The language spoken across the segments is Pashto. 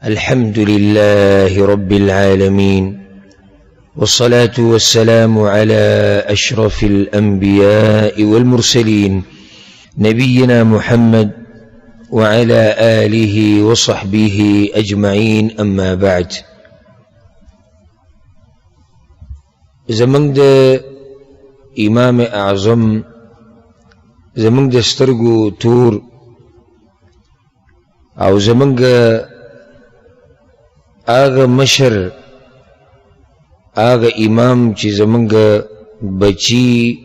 الحمد لله رب العالمين، والصلاة والسلام على أشرف الأنبياء والمرسلين نبينا محمد وعلى آله وصحبه أجمعين. أما بعد، زمن ده إمام أعظم، زمن ده سترگو تور، او زمن ده آغا مشر، آغا امام چی زمنگا بچی،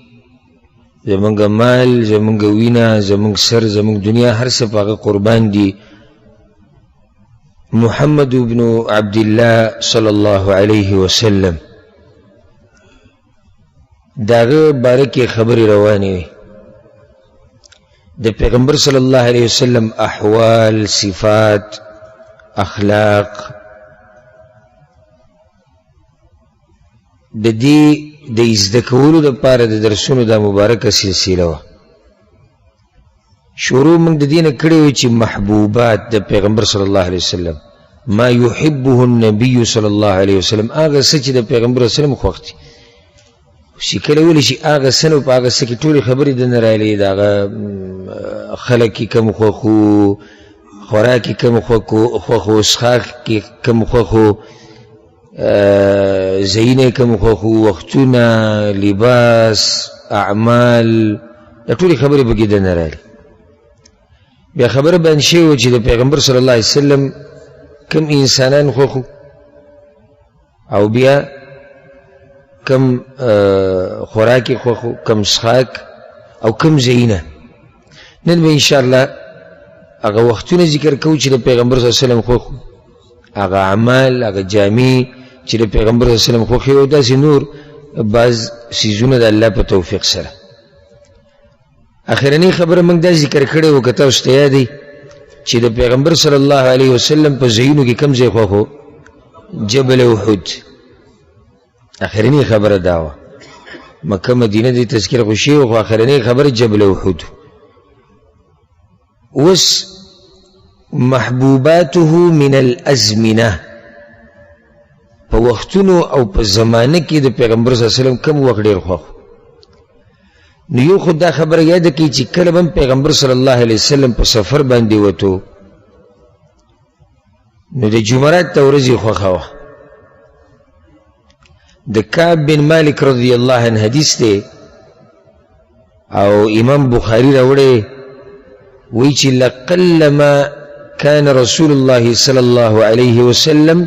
زمنگا مال، زمنگا وینا، زمنگ سر، زمنگ دنیا، هر سب آغا قربان دی محمد بن عبدالله صلی اللہ علیہ وسلم. داغا بارکی خبر روانی وی، دا پیغمبر صلی اللہ علیہ وسلم احوال، صفات، اخلاق، د دې د زده کولو دپاره د درسونو دا مبارکه سلسله وه. شروع موږ د دې نه کړې وه چې محبوبات د پیغمبر صلی الله علیه وسلم، ما یحبه النبي صلی الله علیه وسلم، هغه څه چې د پیغمبر صلی الله علیه وسلم خوښ دي. چې کله ویلی شي هغه څه نه په هغه څه کې ټولې خبرې دننه رایلې، د هغه خلک کې کوم خوښ وو، خوراک کې کوم خوښ وو، څښاک کې کوم خوښ وو، زینه کوم خوښ وو، وختونه، لباس، اعمال، دا ټولې خبرې پکې دننه رایلې. بیا خبره بیان شوې وه چې د پیغمبر صلی الله علیه وسلم کوم انسانان خوښ وو، او بیا کم خوراکی خوخو، کم څښاک، او کم ځایونه. نن به انشاءالله هغه وختونه ذکر کوو چې د پیغمبر صلی الله علیه وسلم خوښ وو، هغه اعمال، هغه جامې چې د پیغمبر صلی الله علیه وسلم خوښ وو، داسې نور بعض څیزونه د الله په توفیق سره. اخرنۍ خبره موږ دا ذکر کړې وه، که تاسو ته یاد دی، چې د پیغمبر صلی الله علیه وسلم په ځایونو کې کوم ځای خوښ وو؟ جبل احد. اخرنی خبر داوا مکه مدینه دی تذکر خوشی و خو اخرنی خبر جبل احد. وس محبوباته من الازمنه، په وختونو او په زمانه کې د پیغمبر صلی الله علیه وسلم کم وخت ډیر خوښ. نو یو خو دا خبره یاد کړئ چې کله به پیغمبر صلی الله علیه وسلم په سفر باندې وته، نو د جمعرات ته ورځې خوښه وه. د کعب بن مالک رضی اللہ عنہ حدیث دے، او امام بخاری راوڑے وی چی لقلما كان رسول الله صلی اللہ علیہ وسلم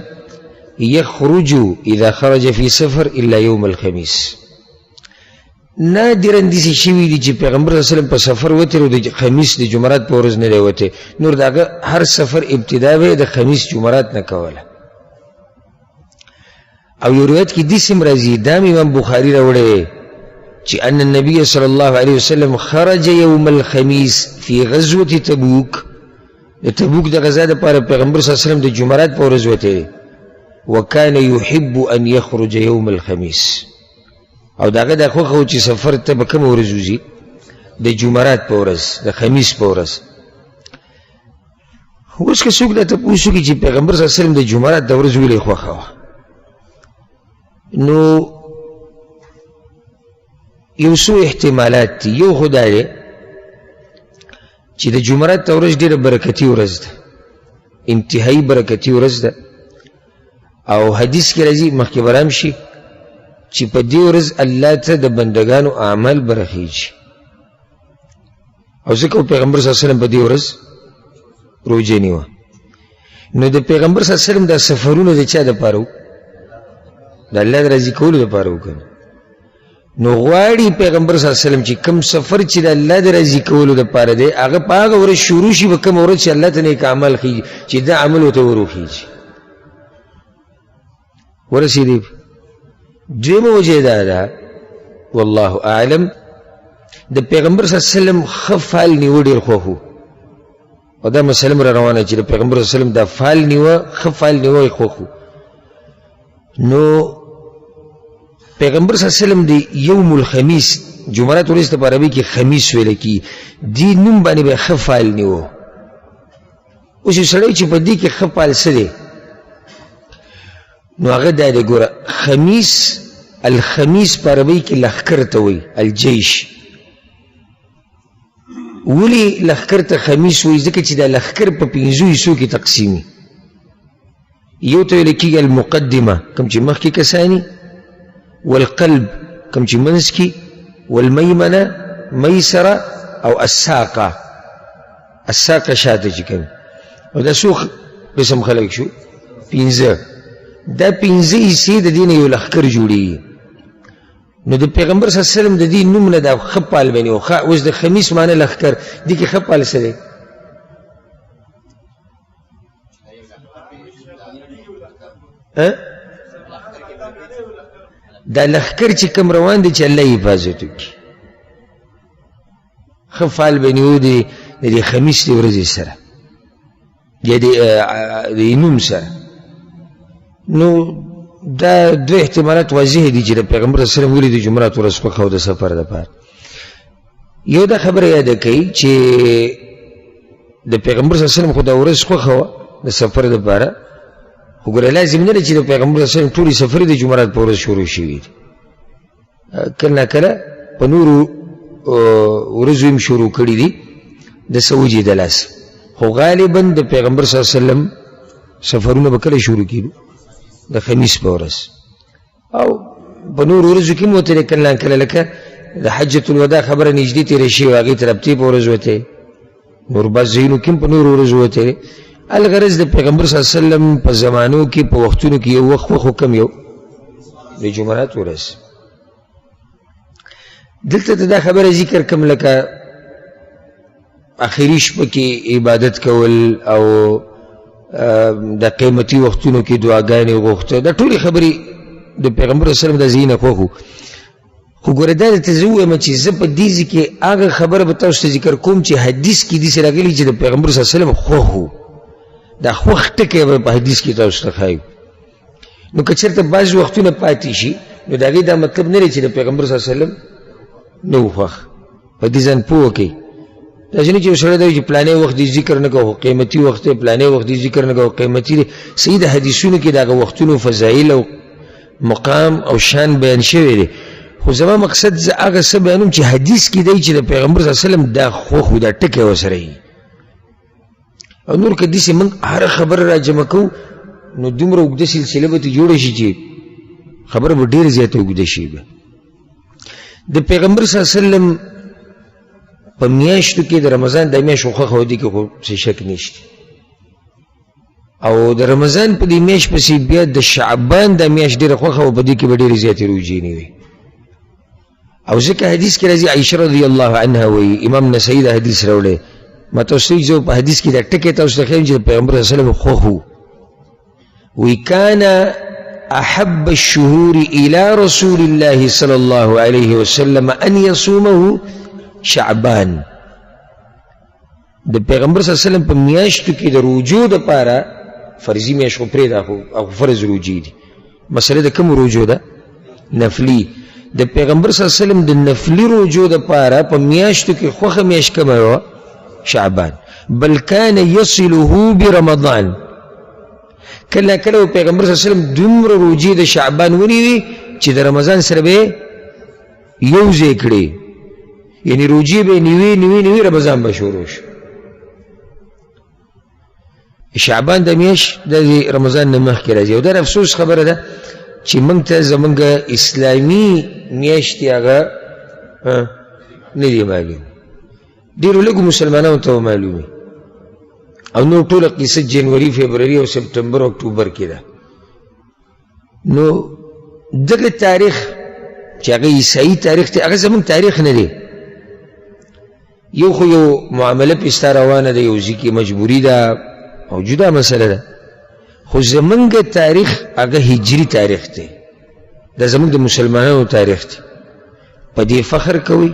يخرج اذا خرج في سفر الا يوم الخميس. نادرا دیسی شوی دی چی پیغمبر صلی اللہ علیہ وسلم پا سفر وطر و دی خمیس دی جمعرات پا ورز نلے وطر، نور دا ہر سفر ابتدا بے دا خمیس جمعرات نکولا. او یو روایت کی دیسم رازی، دام امام بخاری راوڑے چی ان النبی صلی اللہ علیہ وسلم خرج یوم الخمیس فی غزوت تبوک. تبوک دا غزا دا پارا پیغمبر صلی اللہ علیہ وسلم دا جمعرات پا ورزوتے، وکان یحب ان یخرج یوم الخمیس. او دا غدا خوخو چی سفر تا بکم ورزوزی؟ دا جمعرات پا ورز، دا خمیس پا ورز. اس کا سوک دا تا پوسو کی چی پیغمبر صلی اللہ علیہ وسلم دا جمعرات دا ورزولی خوخو. نو یو سو احتمالات تی. یو خدا دی چې د جمعرات ته ورځ ډېره برکتي ورځ ده، انتهایی برکتي ورځ ده. او حدیث کې راځي، مخکې به رام شي، چې په دې ورځ الله ته د بندګانو اعمال برخیږي. او ځکه پیغمبر صلی الله علیه وسلم په دې ورځ روژه نیوه. نو د پیغمبر صلی الله علیه وسلم دا سفرونه د چا دپاره وو؟ د الله د راضي کولو دپاره وکړه. نو غواړي پیغمبر صلی الله علیه وسلم چې کوم سفر چې د الله د راضي کولو دپاره دی، هغه په هغه ورځ شروع شي، په کومه ورځ چې الله ته نیک عمل ښیي، چې دا عمل ورته وروښیږي. ورسېدی. دویمه وجه دا ده، والله اعلم، د پیغمبر صلی الله علیه وسلم ښه فال نیوه ډېر خوښ وو. او دا مسله مو را روانه چې د پیغمبر صلی الله علیه وسلم دا فال نیوه، ښه فال نیوه یې خوښ وو. نو پیغمبر صلی اللہ علیہ وسلم دی یوم الخمیس، جمعرات ورځ ته په عربي کې خمیس ویل کی، دی نوم باندې به ښه فال نیوه. اوس سړی چې په دې کې ښه پال څه دی نو هغه دا دی ګوره خمیس الخمیس په عربۍ کې لښکر ته وایي الجیش ولې لښکر ته خمیس وایي ځکه چې دا لښکر په 5 حصو کې تقسیمي یو ته ویل کېږي المقدمه کوم چې مخکې کسانی والقلب کوم چې منځ کې والمیمنه میسره او الساقه شاته چې کوم او دا څو قسم خلک شو 15 دا 15 حصې د دې نه یو لښکر جوړېږي نو د پیغمبر صلی الله علیه وسلم د دې نوم نه دا ښه پال بني اوس د خمیس معنی لښکر دې کې ښه پال څه دی دا لښکر چې کوم روان دی چې الله حفاظت وکړي ښه فال بني د دې خمیس د ورځې سره یا د نوم سره نو دا دوه احتمالات واضح دي چې د پیغمبر صلی الله علیه وسلم ولې د جمعرات ورځ خوښه او د سفر دپاره یو دا خبره یاده کوي چې د پیغمبر صلی الله علیه وسلم خو دا ورځ خوښه وه د سفر دپاره خو ګوره لازم نه ده چې د پیغمبر صلی الله علیه وسلم ټولې سفرې د جمعرات په ورځ شروع شوي دي کله ناکله په نورو ورځو هم شروع کړي دي د څه وجې د لاسه خو غالبا د پیغمبر صلی الله علیه وسلم سفرونه به کله شروع کېدو د خمیس په ورځ او په نورو ورځو کې هم وتلی کله ناکله لکه د حجة الوداع خبره نږدې تېره شوې وه هغې ته ربطې په ورځ وتی نور بعض ځایونو کې هم په نورو ورځو وتی الغرض د پیغمبر صلی الله علیه وسلم په زمانو کې په وختونو کې یو وخت خو کم یو د جمعرات ورځ دلته ته دا خبره ذکر کم لکه اخري شپه کې عبادت کول او د قیمتي وختونو کې دعاګانې غوښته دا ټولې خبرې د پیغمبر صلی الله علیه وسلم د ذهنه خوښ وو خو ګوره دا درته زه ووایم چې زه په دې ځای کې هغه خبره به تاسو ته ذکر کوم چې حدیث کې داسې راغلي چې د پیغمبر صلی الله علیه وسلم خوښ وو دا خوښ ټکی به په حدیث کې تاسو ته ښایو نو که چېرته بعض وختونه پاتې شي نو د هغې دا مطلب نه دی چې د پیغمبر صلی الله علیه وسلم نه و خوښ په دې ځان پوه کوئ داسې نه چې یو سړی دا وي چې پلانی وخت دې ذکر نه کوو قیمتي وخت دی پلانی وخت دې ذکر نه کوو قیمتي دی صحیح د حدیثونو کې د هغه وختونو فضایل او مقام او شان بیان شوی دی خو زما مقصد زه هغه څه بیانوم چې حدیث کې دی چې د پیغمبر صلی الله علیه وسلم دا خوښ و دا ټکی ورسره وي او نور که داسې موږ هره خبره را جمع کوو نو دومره اوږده سلسله به ته جوړه شي چې خبره به ډېره زیاته اوږده شي به د پیغمبر صلی الله علیه وسلم په میاشتو کې د رمضان د میاشت خوښه و دې کې خو څه شک نشته او د رمضان په دې میاشت پسې بیا د شعبان د میاشت ډېره خوښه و په دې کې به ډېرې زیاتې روژې نه وي او ځکه حدیث کې راځي عایشه رضی الله عنها وایي امام نسایي دا حدیث راوړی ما تاسو ته زه په حدیث کې دا ټکی تاسو ته ښیم چې د پیغمبر صلی الله علیه وسلم خوښ و وی کان احب الشهور الى رسول الله صلی الله علیه وسلم ان یصومه شعبان د پیغمبر صلی الله علیه وسلم په میاشتو کې د روجو دپاره فرضي میاشت خو پرېږده او فرض روجې دي مسله د کومو روجو ده نفلي د پیغمبر صلی الله علیه وسلم د نفلي روجو دپاره په میاشتو کې خوښه میاشت کومه وه شعبان بل کان یصله برمضان کله کله پیغمبر صلی الله علیه وسلم دومره روجې د شعبان ونیوي چې د رمضان سره به یو ځای کړي یعنی روجی به نیوی رمضان به شروع شو شعبان د میاشت د رمضان نه مخکې راځي او دا افسوس خبره ده چې موږ ته زموږ اسلامي میاشتې هغه نه دي معلوم ډېرو لږو مسلمانانو ته معلومي او نور ټوله قصه جنوري فبروري او سپټمبر او اکتوبر کې ده نو دغه تاریخ چې هغه عیسایي تاریخ دی هغه زموږ تاریخ نه دی یو خو یو معامله پې ستا روانه ده یو ځای کې مجبوري ده او جدا مسله ده خو زموږ تاریخ هغه هجري تاریخ دی دا زموږ د مسلمانانو تاریخ دی په دې فخر کوئ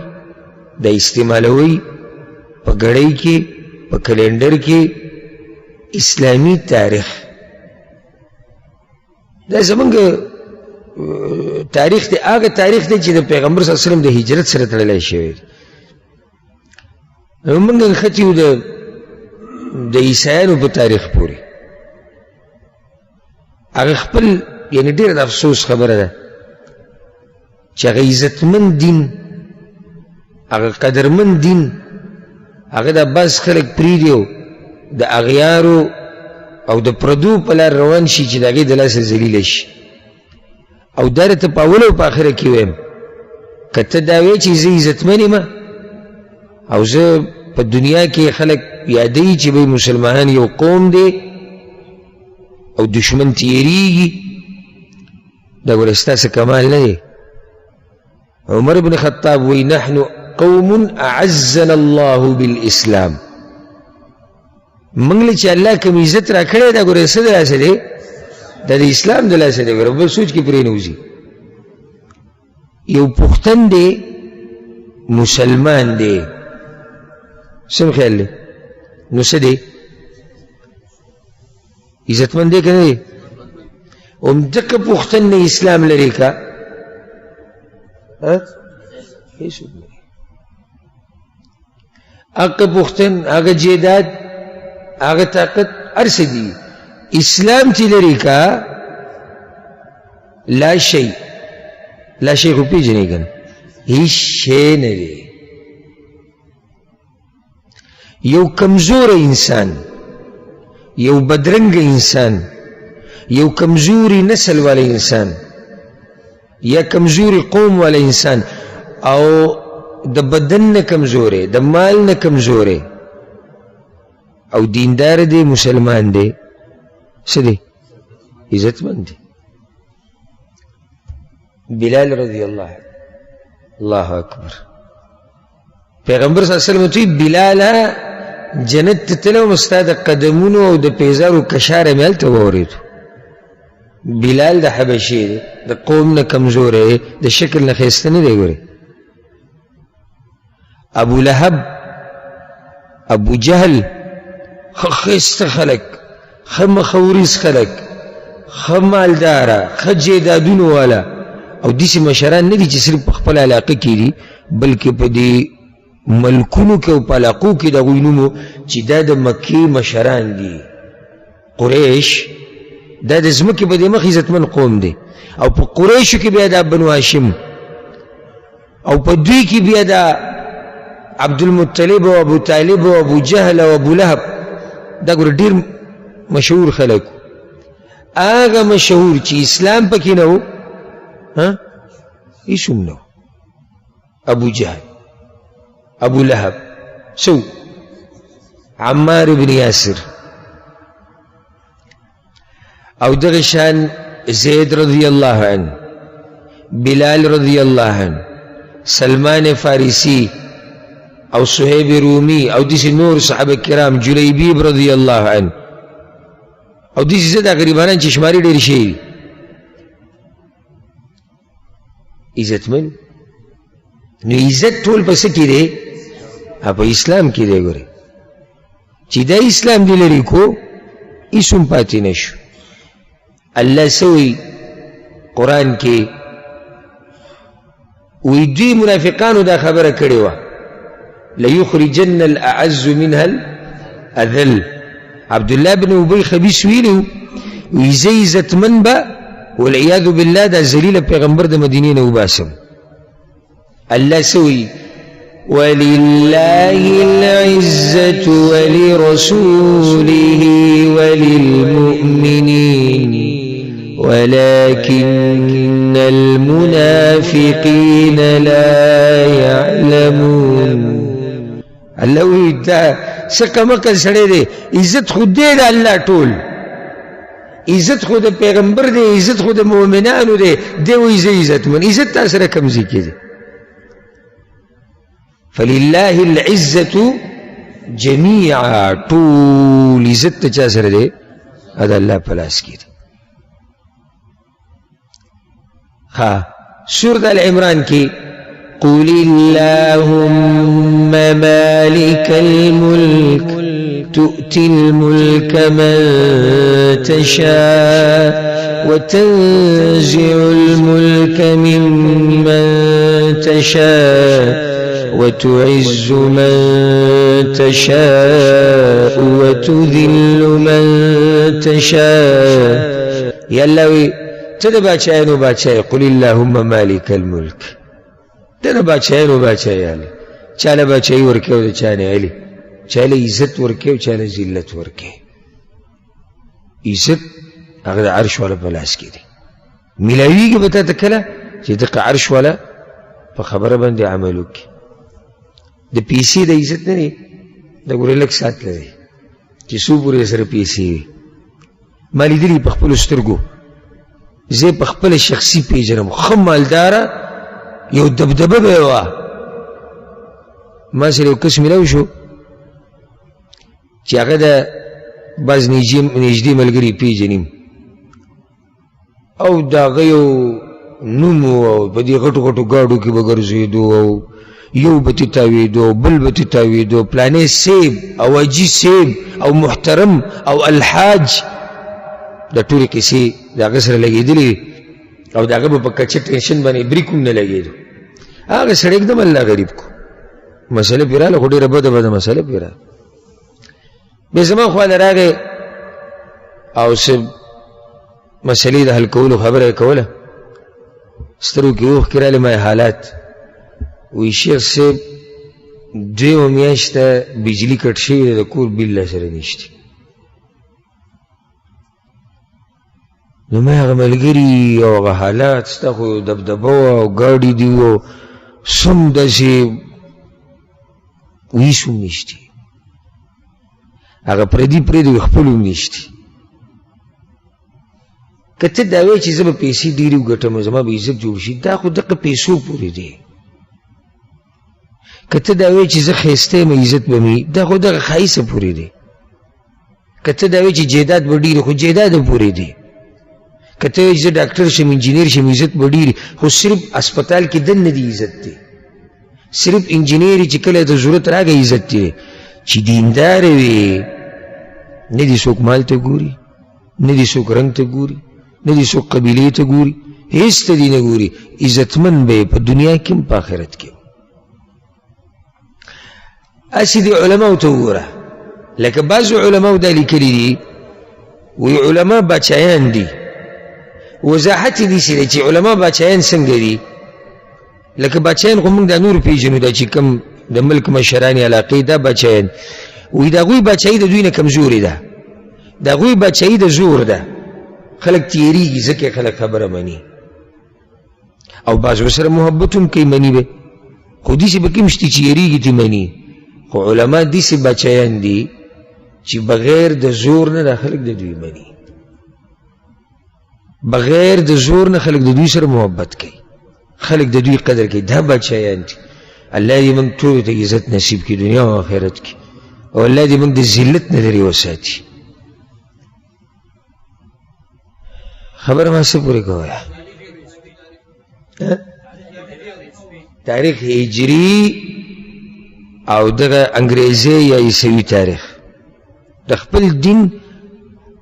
دا استعمالوئ په ګړۍ کې په کلنډر کې اسلامي تاریخ دا زموږ تاریخ دی هغه تاریخ دی چې د پیغمبر صلی الله علیه وسلم د هجرت سره تړلی شوی دی موږ نښتي یو د د عیسایانو په تاریخ پورې هغه خپل یعنی ډېر د افسوس خبره ده چې هغه عزتمند دین هغه قدرمند دین هغه د بس خلک پرېږدي او د اغیارو او د پردو په لار روان شي چې د هغې د لاسه ذلیله شي او دا درته په اول او په آخره کې وایم که ته دا وایې چې زه عزتمن یم او زه په دنیا کې خلک یادوي چې بهی مسلمانان یو قوم دی او دشمن تیریږي دا ګوره ستاسې کمال نه دی عمر بن خطاب وی نحن قوم اعزنا الله بالاسلام منگل چې الله کم عزت را کړی دا ګوره څه د لاسه دی دا د اسلام د لاسه دی ګوره بل سوچ کې پرې نه وځي یو پښتن دی مسلمان دی سم خیال دی نو څه دی عزتمند دی که نه دی همدغه پښتن نه اسلام لري که هیڅوک نه هغه پښتن هغه جیداد هغه طاقت هر څه دي اسلام چې لري که لا شی لا شی خو پېژنې که نه هیڅ شی نه دی یو کمزور انسان یو بدرنگ انسان یو کمزوری نسل والا انسان یا کمزوری قوم والا انسان او د بدن نه کمزوره د مال نه کمزوره او دیندار دی مسلمان دی څه دی عزتمند دی بلال رضی اللہ اللہ اکبر پیغمبر صلی اللہ علیہ وسلم توی بلالا جنت تلو مستا د قدمونو او د پیزارو کشاره مې هلته واورېدو بلال د حبشي دی د قوم نه کمزوری د شکل نه ښایسته نه دی ګورې ابو لهب ابو جهل ښه ښایسته خلک ښه مخوریز خلک ښه مالداره ښه جیدادونو والا او داسې مشران نه دي چې صرف په خپل علاقه کې دي بلکې په دې ملکونو کې او په علاقو کې د هغوی نوم چې دا د مکې مشران دي قریش دا د ځمکې په دې مخ عزتمن قوم دی او په قریشو کې بیا د بنو هاشم او په دوی کې بیا د عبدالمطلب او ابو طالب او ابو جهل او ابو لهب دا ګوره ډېر مشهور خلک هغه مشهور چې اسلام پکې نه و هیڅ هم نه و ابو جهل ابو لهب سو عمار بن یاسر او دغه شان زید رضی اللہ عنہ بلال رضی اللہ عنہ سلمان فارسی او صہیب رومی او دیسی نور صحابه کرام جلیبیب رضی اللہ عنہ او دیسی زیده غریبانان چې شماری ډېر شي عزتمن نو عزت ټول په څه کې دی په اسلام کې دی ګورې چې دا اسلام دی لري کو هیڅ هم پاتې نه شو الله سوی قرآن کې وی دوی منافقانو دا خبره کړې وه لیخرجن الاعز منها الاذل عبدالله بن ابی خبیث ویلو وی زه عزتمن به والعیاذ بالله دا ذلیله پیغمبر د مدینې نه وباسم الله سوی ولله العزة ولرسوله وللمؤمنين ولكن المنافقين لا يعلمون الله وی دا سکمکل سړی دی عزت خود دی د الله ټول عزت خود پیغمبر دی عزت خود مؤمنانو دی دی وی زه عزتمن عزت تا سره کوم ځای کې دی فلله العزة جميعا طول عزت چا سره دی دا الله په لاس کې دی سورة العمران کی قل اللهم مالك الملك تؤتي الملك من تشاء وتنزع الملك ممن تشاء وتعز من تشاء وتذل من تشاء. یا اللہ وی تد باچائنو باچائی قل اللہم مالک الملک تد باچائنو باچائی علی چالا باچائی ورکیو دا چانے علی چالا عزت ورکیو چالا ذلت ورکی. عزت اگر عرش والا پلاس کی دی ملاوی کی بتا تکلا چی دقا عرش والا پا خبر بند عملو کی دا پیسی دا عزت ندی دا گوری لک سات لدی چی سو پوری سر پیسی وی مالی دلی پا خپل استرگو زی پا خپل شخصی پیجنم خم مالدارا یو دبدبه بیوا ما سر یو کس ملاو شو چی آقا دا باز نجدی ملگری پیجنیم او دا غیو نمو او پدی غٹو غٹو گاڑو کی بگرزیدو او یو بتی تاویدو بل بتی تاویدو پلانے سیب او اجی سیب او محترم او الحاج دا توری کسی دا غسر لگی دلی او دا غب پا کچھ ٹینشن بانی بریکم نلگیدو آگا سر ایک دم اللہ غریب کو مسئلہ پیرا لخوڑی ربا دا بدا مسئلہ پیرا بے زمان خوال راگے او سب مسئلہ دا حل کولو خبر ہے کولا سترو کی اوخ کرا لما حالات وی شیخ سے دیو میاشتا بجلی کٹ شوی دا کور بیل سر نشتی نو ما اغا ملگری او اغا حالات ستا خو دبدبو او گاڑی دیو سم دا سی ویسوم نشتی اغا پردی اخپلوم نشتی کته داوی چې زما پیسې ډېرې وګټم زما به عزت جوړ شي دا خو دغه پیسو پورې دی. کته داوی چې زه ښایسته یم عزت به مې دا خو دغه ښایسته پورې دی. کته داوی چې جیداد به ډېر خو جیداد پورې دی. کته وایي چې زه ډاکټر شم انجینیر شم عزت به ډېر خو صرف اسپتال کې دننه دی عزت دی. صرف انجینیر چې کله ته ضرورت راغی عزت دی. چې دیندار وي نه دي څوک مال ته ګوري نه دي څوک رنګ ته ګوري نه دي څوک قبیلې ته ګوري هېڅ ته دي نه ګوري عزتمن به یې په دنیا کې هم په آخرت کې هسې دې علماو ته وګوره لکه بعضو علماو دا لیکلي دي وی علما باچایان دي وضاحت یې داسې دی چې علما باچایان څنګه دي لکه باچایان خو موږ دا نور پېژنو دا چې کوم د ملک مشرانې علاقې دا باچایان وی د هغوی باچایي د دوی نه کمزورې ده د هغوی باچایي د زور ده خلق تیریږي ځکه خلق خبره مني او بعض ورسره محبت هم کوي مني به خو داسې به کوم شتي چې یریږي ترې مني خو علما داسې باچایان دي چې بغیر د زور نه دا خلق د دوی مني بغیر د زور نه خلق د دوی سره محبت کوي خلق د دوی قدر کوي دا باچایان دي الله دې موږ ټولو ته عزت نصیب کړي دنیا او آخرت کې او الله دې موږ د ذلت نه لرې وساتي خبر ما سے پوری کویا تاریخ هجری او دغه انګریزي یا عیسوي تاریخ د خپل دین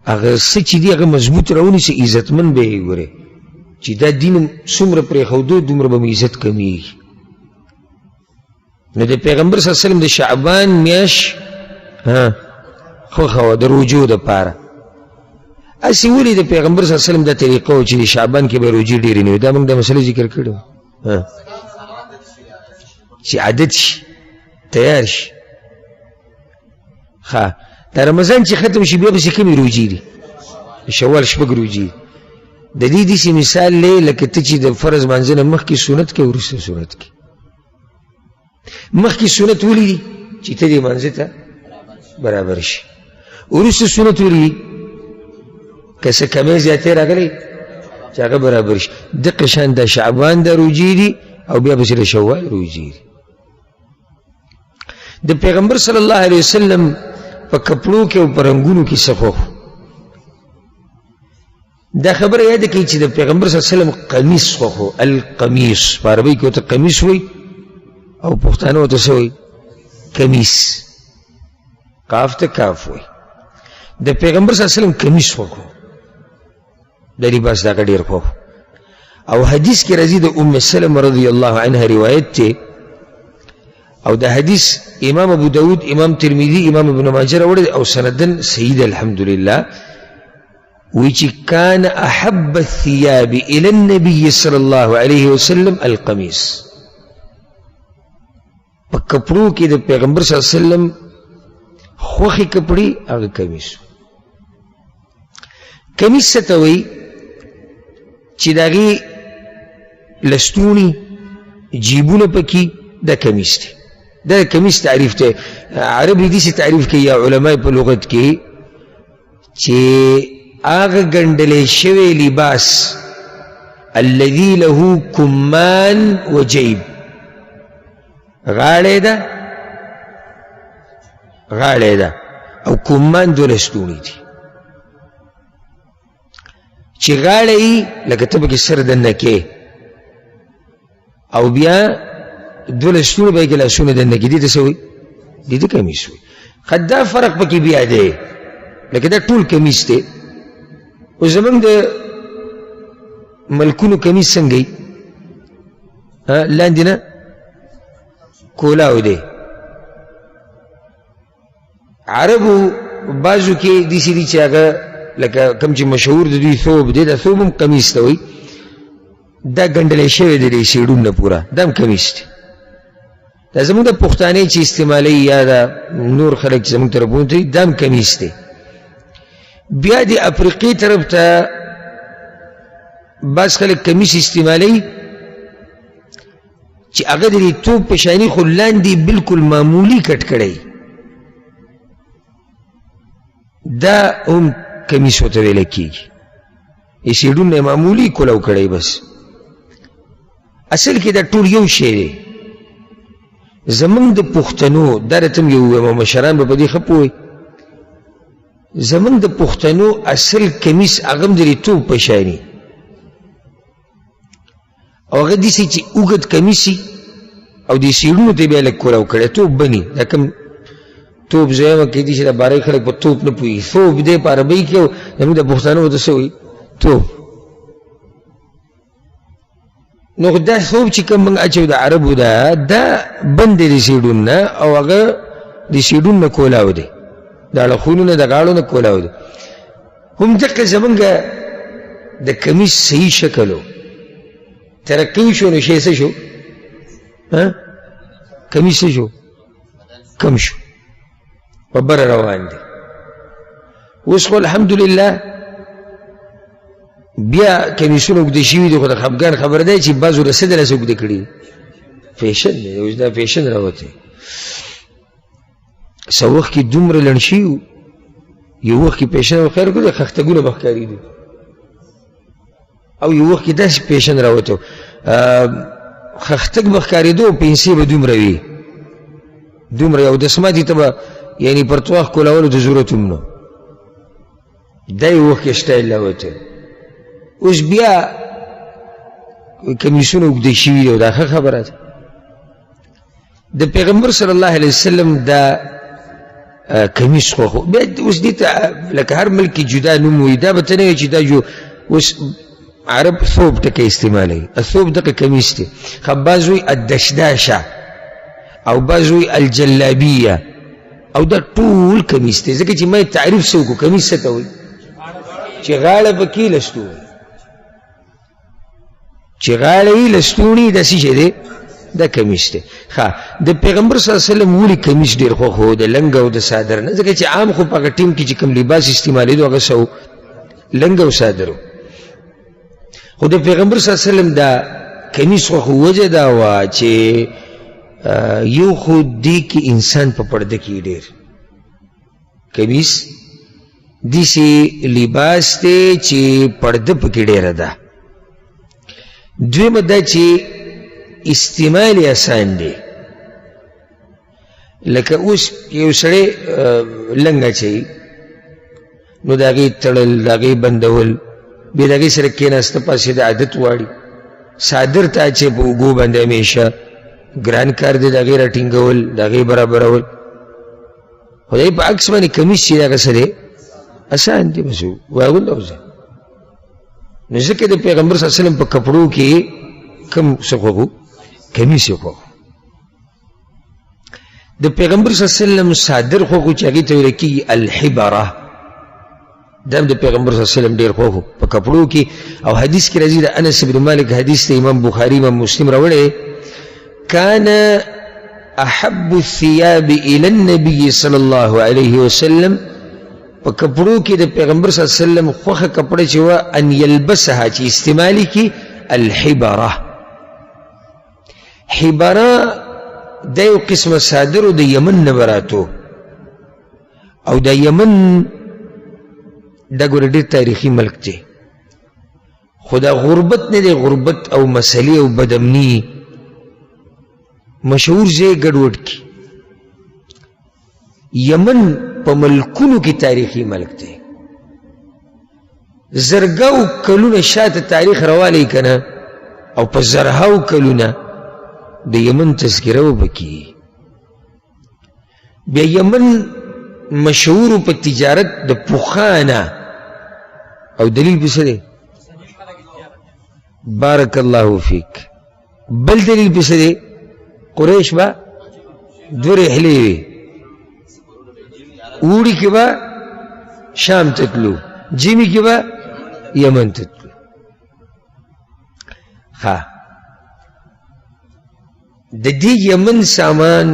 هغه څه چې دی هغه مضبوط راونیسي عزتمن به یې ګورې چې دا دین څومره پرېښودو دومره به مې عزت کمیږي نو د پیغمبر صلی الله علیه وسلم د شعبان میاشت خوښه وه د روجو دپاره اسی ولی د پیغمبر صلی الله علیه وسلم دا طریقه و چې شعبان کې به روجې ډېرې نه وي دا موږ دا مسله ذکر کړې چې عادت شي تیار شي ښه دا رمضان چې ختم شي بیا پسې کومې روجې دي شوال شپږ روجې د دې داسې مثال دی لکه ته چې د فرض مانځه نه مخکې سنت کوې وروسته سنت کوې مخکې سنت ولیدي چې ته دې مانځه ته برابر شي وروسته سنت ولیدي که څه کمی زیاتې راغلی چې هغه برابر شي دقه شان د شعبان د روجې دي او بیا پسې د شوال روجې دي د پیغمبر صلی الله علیه وسلم په کپړو کې او په رنګونو کې څه خوښ دا خبره یاده کړئ چې د پیغمبر صلی الله علیه وسلم قمیص خوښ القمیص په عربۍ کې ورته قمیص وایي او پښتانه ورته څه وایي کمیس کاف ته کاف وایي د پیغمبر صلی الله علیه وسلم کمیس خوښ د لباس دغه ډېر خوښ او حدیث کې راځي د ام سلمه رضی الله عنها روایت دی او دا حدیث امام ابو داود امام ترمذی امام ابن ماجه راوړی او سندن صحیح ده الحمدلله ویچی کان احب الثياب الى النبي صلی الله علیه وسلم القمیص پا کپڑو کی دا پیغمبر صلی اللہ علیہ وسلم خوخی کپڑی اگر کمیس کمیس ستوئی چی داغی لستونی جیبون پکی دا کمیس تی دا کمیس تعریف تی عربی دیسی تعریف کی یا علماء پا لغت کی چی آغا گندلے شوی لباس الذي له کمان و جیب غاڑے دا او کمان دو لستونی تھی چی غاڑے ای لکه تبکی سر دنکے او بیا دو لستونی بائی که لاسون دنکی دیتا سوئی دیتا کمیس ہوئی خد دا فرق پکی بیا دے لکه دا طول کمیس تے او زمان دا ملکونو کمیس سنگئی لاندینا کولاو دے عربو بازو کے دیسی دی چاگا لکه کم چی مشهور دوی ثوب دے دا ثوبم کمیس تاوی دا گندلے شوی دے سیڑون نا پورا دام کمیس تے دا زمان دا پختانے چی استعمالی یا دا نور خلق چی زمان تربون تے دام کمیس تے بیا دی افریقی طرف تا باز خلق کمیس استعمالی چی اگر دی توب پشانی خلان دی بالکل معمولی کٹ کڑی دا هم کمیس ہوتا ویلکی ای سیڑون نے معمولی کلاو کڑی بس اصل کی دا طول یو شیره زمان دا پختنو دارتم یو مشران با بدی خپوئی زمان دا پختنو اصل کمیس اغم داری توب پشانی او اگر دیسی چی اوگد کمیسی او دی سیڑونو تی بیا لک کلاو کڑی توب بنی دا کم توب زویمه که دیشه دا بارای خلق پا توب نپوئی ثوب دے پا عربی کیو زمان دا پختنو دا سوئی توب نو دا ثوب چی کم منگ اچو دا عربو دا بند دی سیڑون نا او اگر دی سیڑون نا کولاو دے دا لخونو نا دا غالو نا کولاو دے هم دقا زمانگا دا کمیس صحیح شکلو ترقیو شو نو شیسه شو کمیس شو کم شو وبر روان دے وسخو الحمدللہ بیا کمیسون اگده شیوی دی خود خفگان خبر دای چی بازو رسد لس اگده کردی فیشن دی اوز دا فیشن روته سا وقت کی دومر لنشیو یو وقت کی پیشن رو خیر کرده خختگون بخکاری دی او یو وقت کی داس پیشن روته خختگ بخکاری دو پینسی با دوم روی دوم روی او دسماتی تبا یعنی پرتواخ کولاولو دو زورتو منو دای وقت اشتایل روته اوز بیا کمیسون اگده شوی دیو دا خبرات دا پیغمبر صلی اللہ علیہ وسلم دا کمیس خوخو بیا اوز دیتا لکه هر ملکی جدا نموی دا بتنوی چی دا جو اوز عرب ثوب تکا استعمالی الثوب دقا کمیس تی خب بازوی الدشداشا او بازوی الجلابیه او دا طول کمیس تی زکر چی مای تعریف سوکو کمیس ستاوی چی غالب کی لستوی چی غالی لستونی دا سی چه ده دا کمیس ده خواه دا پیغمبر صلی اللہ علیہ وسلم ولی کمیس دیر خواه دا لنگا و دا سادر نزدکه چی عام خوب اگر ٹیم کی چی کم لباس استعمالی دو اگر سو لنگا و سادرو خود دا پیغمبر صلی اللہ علیہ وسلم دا کمیس خواه وجه دا وا چی یو خود دی کی انسان پا پرده کی دیر کمیس دی سی لباس تے چی پرده پا کی دیر دا دوی مدہ چی استعمالی آسان دے لکه اوس یو سڑے لنگا چاہی نو داگی تڑل داگی بندول بی داگی سرکینا استپاسی دا عادت واری سادر تا چے پا اگو بند ہمیشہ گران کار دے داگی راٹنگول داگی برابرول خدای پا عکس مانی کمیس چی داگا سرے آسان دے بسو واغل دوزا نزدکه دا پیغمبر صلی اللہ علیہ وسلم پا کپڑو کی کم سخوخو کمیس سخوخو د پیغمبر صلی الله علیه وسلم صادر خو چې هغې ته ویل کېږي الحبره، دا د پیغمبر صلی الله علیه وسلم ډېر خوښ په کپړو کې. او حدیث کې راځي د انس بن مالک حدیث ته امام بخاري امام مسلم راوړی، كان احب الثياب الى النبي صلی الله علیه وسلم، په کپړو کې د پیغمبر صلی الله علیه وسلم خوښه کپړه چې وه ان یلبسها چې استعمالي کې الحبره. حبره دا یو قسمه صادرو د یمن نه به راتو، او د یمن دا ګوره ډېر تاریخي ملک دی، خو دا غربت نه دی، غربت او مسلې او بدامني مشهور ځای ګډوډ کی. یمن په ملکونو کې تاریخي ملک دی، زرګاو کلونه شاته تاریخ روالی کنه، او په زرهاو کلونه د یمن تذکره وبکی. بیا یمن مشهور په تجارت د پوخانه، او دلیل پس دی بارک الله فیک. بل دلیل پس دی قریش با دو رحلی وی، اوڑی کی با شام تتلو، جیمی کی با یمن تتلو. خواه د دې یمن سامان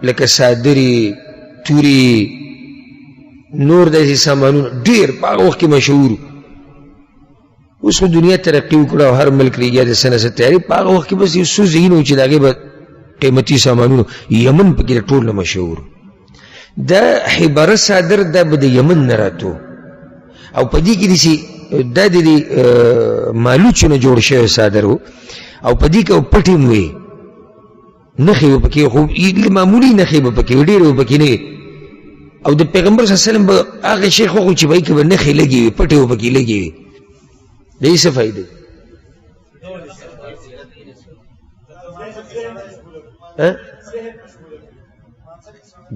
لکه صادری، توری، نور داسې سامانونه ډېر په هغه وخت کې مشهور. اوس خو دنیا ترقي وکړه او هر ملک لګیا د څه نه څه تیاري، په هغه وخت کې بس یو څو ځایونه وو چې د هغې به قیمتي سامانونه، یمن پکې د ټول نه مشهور. دا حبره صادر دا به د یمن نه راتو، او په دې کې داسې دا د مالوچو نه جوړ شوی صادر و، او په دې کې او پټې هم وې، نښې به پکې، خو معمولي نښې به پکې وې، ډېرې به پکې نه وې. او د پیغمبر صلی الله علیه وسلم به هغه شی خوښ چې به یې کې به نښې لګې وې، پټې به پکې لګې وې. د دې څه فایدې؟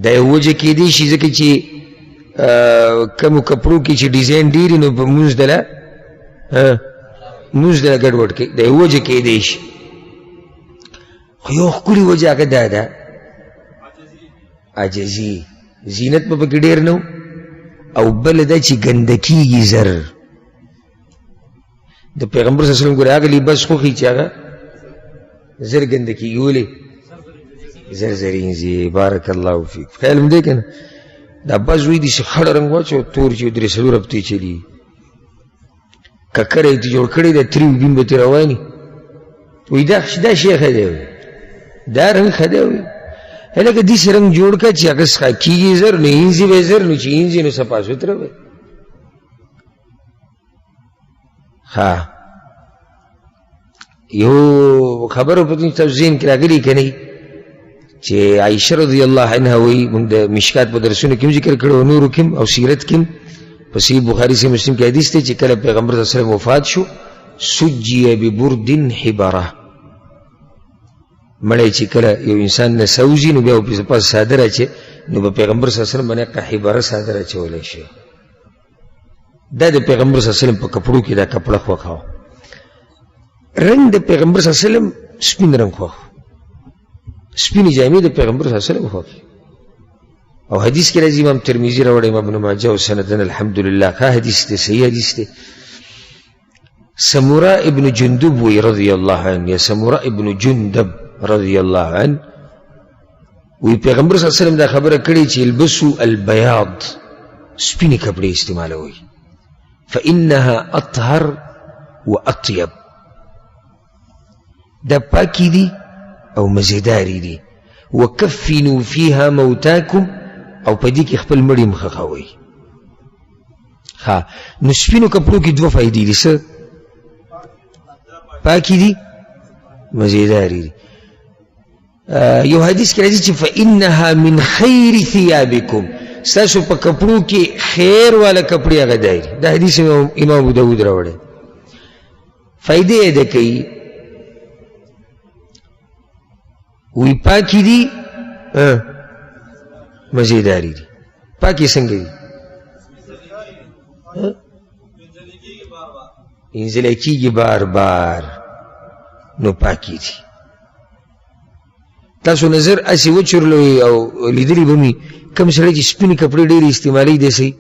دا یو وجه کېدی شي ځکه چې کمو کپړو کې چې ډیزاین ډېر وي نو په مونځ دله ګډوډ کوي، دا یو وجه کېدی شي. خو یو ښکلې وجه هغه دا ده عاجزي، زینت به پکې ډېر نه و، او بله دا چې ګنده کېږي زر. د پیغمبر صلی الله علیه وسلم ګوره هغه لباس خوښي چې هغه زر ګنده کېږي، ولې زر زرین ځي. بارک الله فیک. خیال هم دی که نه؟ دا بعض وایي داسې خړ رنګ واچوه، تور چې درې څلور هفتې چلېږي، ککره یې ترې جوړ کړی دی، تریو بیم به ترې رواني، وایي دا شی ښه دی، دا رنګ ښه دی. هلکه داسې رنګ جوړ کړه چې هغه څښا کېږي زر، نو اینځي به زر، نو چې اینځي نو صفا سوتره به. ها یو خبره په تاسو ذهن کې راغلي که نه چې عایشه رضی الله عنها وایي، موږ د مشکات په درسونو کې هم ذکر کړی او نورو کې هم او سیرت کې هم، په صحیح بخاري صحیح مسلم کې حدیث دی چې کله پیغمبر صلی الله علیه وسلم وفات شو، سجیه ببرد حبره، مړی چې کله یو انسان نه سوځي نو بیا ورپسې پاس صادر اچي، نو به پیغمبر صلی الله علیه وسلم باندې حبره صادر اچولی شي. دا د پیغمبر صلی الله علیه وسلم په کپړو کې دا کپړه خوښه وه. رنګ د پیغمبر صلی الله علیه وسلم سپین رنګ خوښ، سپینې جامې د پیغمبر صلی الله علیه وسلم خوښ. او حدیث کې راځي، امام ترمذي راوړی، امام ابن ماجه او سندن الحمدلله ښه حدیث دی، صحیح حدیث دی. سمورا ابن جندب وی رضی الله عنه، یا سمورا ابن جندب رضی الله عنه وی پیغمبر صلی الله علیه وسلم دا خبره کړې چې البسوا البیاض، سپینې کپړې استعمالوي، فإنها أطهر وأطيب، دا پاکی دی او مزیداری دی. وکفنوا فیها موتاکم، او په دې کې خپل مړي مخخوئ. ها نو سپینو کپړو کې دوه فائدې دي، څه پاکی دی، مزیداری دی. یو حدیث کې راځي چې فإنها من خیر ثيابکم، ستاسو په کپړو کې خیر والا کپړې هغه دی. دا حدیث امام ابو داود راوړی. فائدې یې ده کوي، وی پاکی دی مزیداری دی. پاکی څنګه دی؟ انزلی کیږي بار بار، نو پاکی دی. تاسو نظر اسی وچرلوی او لیدلی بمی کم سړی چې سپینې کپړې ډېرې استعمالوي دی صحیح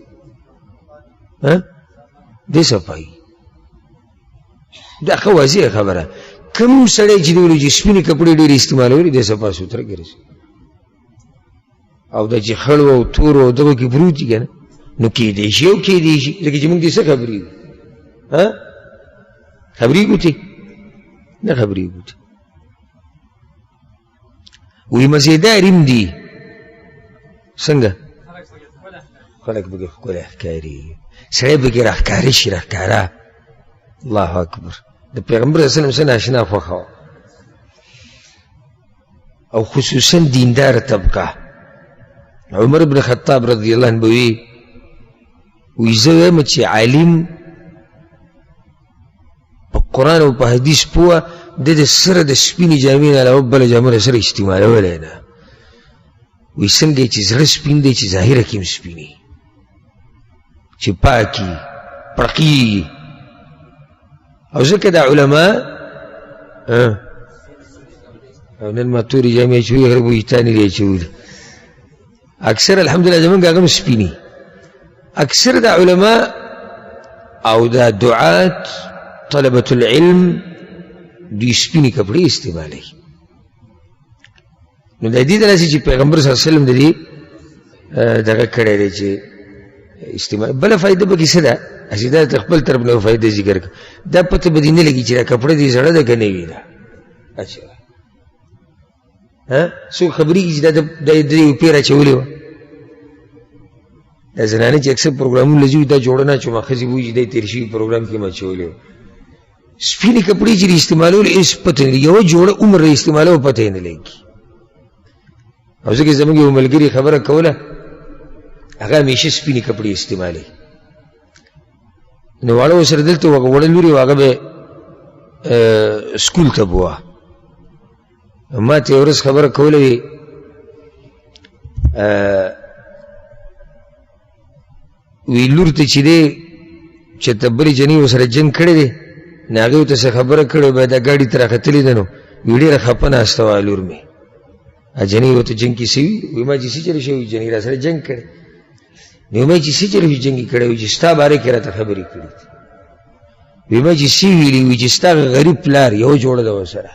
دی صفایي دا ښه واضحه خبره کم سړی چې دی ولي چې سپینې کپړې ډېرې استعمالوي دی صفا سوتره ګرځي او دا چې خړو او تورو او دغو کې پروت دي که نه نو کېدی شي او کېدی شي لکه چې موږ دې څه خبرېږو خبرېږو تی نه خبرېږو تی وی مزیدار هم دي څنګه خلک پکې ښکلی ښکاري سړی پکې راښکاره شي راښکاره الله اکبر د پیغمبر صلی الله علیه وسلم څه ناشنا خوښه وه او خصوصا دینداره طبقه عمر بن خطاب رضی الله عنه به وی زه وایم چې عالم په قرآن او په حدیث پوه د د سره د سپینې جامې نه علاوه بله جامه سره استعمالولی نه وی څنګه چې زړه سپین دی چې ظاهره کې هم سپینې چې پاکي پړقېږي او ځکه دا علما او نن ما تورې جامې اچولي غریب وایي تا نه دي اچولي اکثر الحمدلله زمونږ هغه هم سپینې اکثر دا علما او دا دعات طلبة العلم دوی سپینې کپړې استعمالوي نو د دې دلاسې چې پیغمبر صلی الله علیه وسلم د دې دغه کړی دی چې استعمال بله فایده پکې څه ده چې دا د خپل طرف نه فایده ذکر کړه دا پته به دې نه لګي چې دا کپړه دې زړه ده که نوي ده اچھا څوک خبرېږي چې دا د پیر اچولې وه دا زنانه چې اکثر پروګرامونه لځي دا جوړه نه اچوم ښځې به وایي چې دی تېر شوي پروګرام کې م اچولې وه سپینې کپړې چې د استعمالولو هېڅ پته نه لګي یوه جوړه عمر د استعمالولو پته یې نه لګي او ځکه زموږ یو ملګري خبره کوله هغه همیشه سپینې کپړې استعمالوي نو واړه ورسره دلته وړه لورې وه هغه به سکول ته بوه ما ته یو ورځ خبره کوله وي وی لور ته چې دی چې ته بلې جنۍ ورسره جنګ کړی دی نو هغې ورته څه خبره کړې به دا ګاډي ته راختلې ده نو وی ډېره خفه ناسته وه لور مې جنۍ ورته جنګ کې څه وي وی ما چې څه چېرې شوي جنۍ را سره جنګ کړی نو ما چې څه چېرې جنګ یې کړی وي چې ستا باره کې راته خبرې کړي وی ما چې څه ویلي وي چې ستا غریب پلار یو جوړه ده ورسره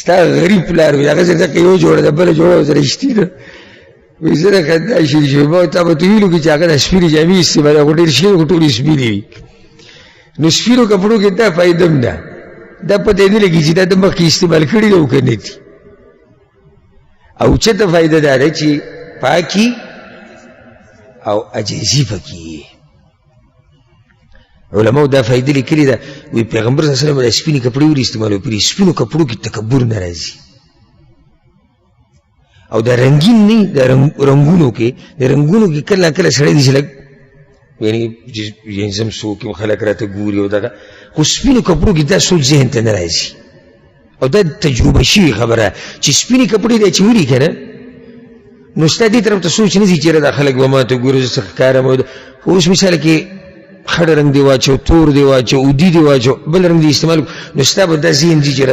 ستا غریب پلار وي هغه ځکه یو جوړه ده بله جوړه ورسره اشتي ده وی زه د خندا شروع شوم ما تا به ته ویلو کې چې هغه د سپینې جامې استعمالوي خو ډېر شوي خو ټولې سپینې وي نو سپینو کپړو کې دا فایده هم ده دا پته یې نه لګي چې دا د مخکې استعمال کړي ده او که نه دي او چېرته فایده دا ده چې پاکي او عجیزي پکې علماو دا فایده لیکلې ده وی پیغمبر صلی الله علیه وسلم د سپینې کپړې ولې استعمالوي په سپینو کپړو کې تکبر نه راځي او دا رنگین نه د رنګونو کې د رنګونو کې کله کله سړی دي چې لږ یعنې زم څوک یم خلک راته ګوري او دغه خو سپینو کپړو کې دا سوچ ذهن ته نه راځي او دا تجربه شوې خبره چې سپینې کپړې دې اچولي که نه نو ستا دې طرف ته سوچ نه ځي چېرې دا خلک به ما ته ګوري زه څه ښکارم خو اوس مثال کې خړ رنګ دې واچو تور دې واچو اودي دې واچو بل رنګ دې استعمال نو ستا به دا ذهن ځي چې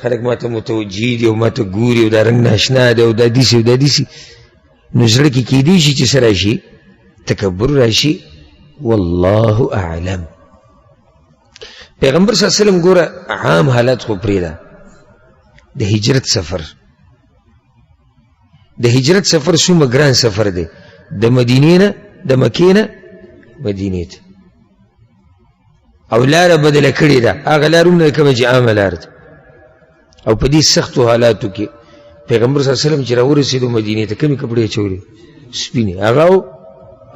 خلک ما ته متوجه دي او ما ته ګوري او دا رنګ ناشنا دی او دا داسې او دا داسې نو زړه کې کېدی شي چې څه راشي تکبر راشي والله اعلم پیغمبر صلی الله علیه وسلم ګوره عام حالات خو پرېږده د هجرت سفر څومره ګران سفر دی د مدینې نه د مکې نه مدینې ته او لاره بدله کړې ده هغه لار هم نه کومه چې عامه لار ده او په دې سختو حالاتو کې پیغمبر صلی الله علیه وسلم چې راورسېدو مدینې ته کومې کپړې اچولې سپینې هغه او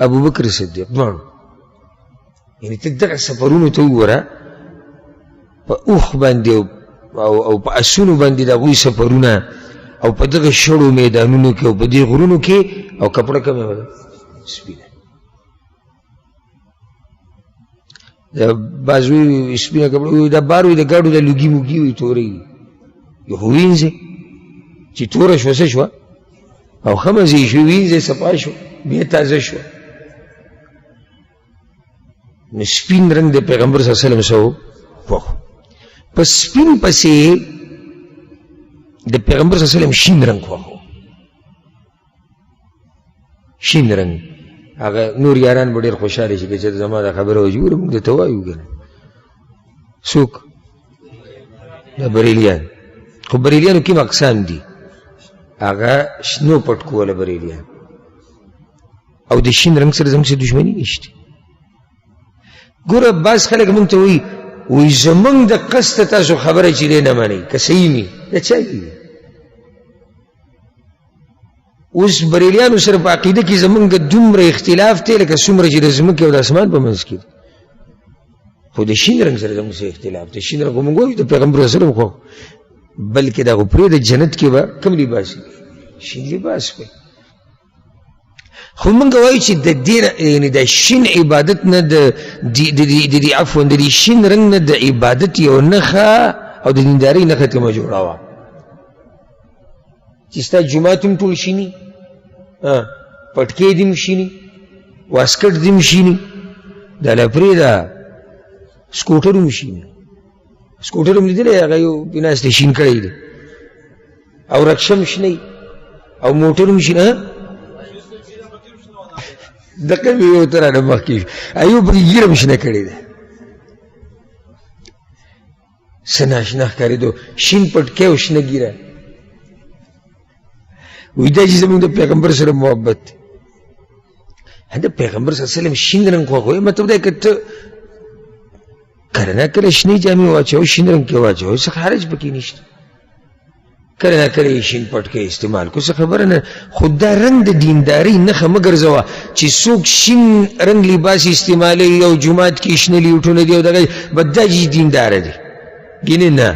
ابوبکر صدیق دواړو یعنې ته دغه سفرونو ته وګوره په اوښ باندې او په اسونو باندې د هغوی سفرونه او په دغه شړو میدانونو کې او په دې غرونو کې او کپړه کومه وه سپینه بعض وایي سپینه کپړه دا بار وي د ګاډو د لوګي موګي وي تورې وي یو خو وینځې چې توره شوه څه شوه او ښه مزې یې شوې وینځې صفا شو بیا تازه شوه نو سپین رنګ د پیغمبر صلی الله علیه وسلم څه و خوښ په سپین پسې د پیغمبر صلی الله علیه وسلم شین رنگ خوښو، شین رنگ. هغه نور یاران به ډېر خوشحاله شي چې زما دا خبره وجوړه موږ درته وایو که نه. څوک؟ د بریلیان. خو بریلیانو کوم اقسام دي؟ هغه شنو پټکو والا بریلیان، او د شین رنګ سره زموږ څه دشمني نشته. ګوره بعض خلک موږ ته وایي زموږ د قصد تاسو خبره چې دی نه منئ که صحیح مي د چا وي. اوس بریلیانو سره په عقیده کې زموږ دومره اختلاف دی لکه څومره چې د ځمکې او د اسمان په منځ کې، خو د شین رنګ سره زموږ سره اختلاف دی. شین رنګ خو موږ وایو د پیغمبر صلی الله علیه وسلم خو، بلکې دا خو پرې د جنت کې به کوم لباس وي؟ شین لباس وي. خو موږ وایو چې د دې یعنې د شین عبادت نه د عفوا د دې شین رنګ نه د عبادت یو نښه او د دیندارۍ نښه ته مه جوړوه چې ستا جومات هم ټول شیني، پټکې دې هم شیني، واسکټ دې هم شیني، دا لا پرېږده سکوټر هم شیني. سکوټر هم لیدلی هغه یو بناس دی شین کړی دی، او رکشه هم شنی، او موټر هم شین. دقه مې یو ته رانه مخکې ایو پکې ږیره هم شنه کړې ده، څه ناشنا ښکارېدو، شین پټکی او شنه ږیره. وایي دا چې زموږ د پیغمبر سره محبت دی. د پیغمبر صلی الله علیه وسلم شین رنګ خوښوي، مطلب دا که ته کله نه کله شنې جامې واچوه، شین رنګ کې واچوه، څه حرج پکې نشته. کله نه کله یې شین پټکی استعمال کو، څه خبره نه. خو دا رنګ د دیندارۍ نښه مه ګرځوه چې څوک شین رنګ لباس استعمالوي او جومات کې شنه لیوټونه دي او دغه بس دا چې دینداره دی. ګینې نه،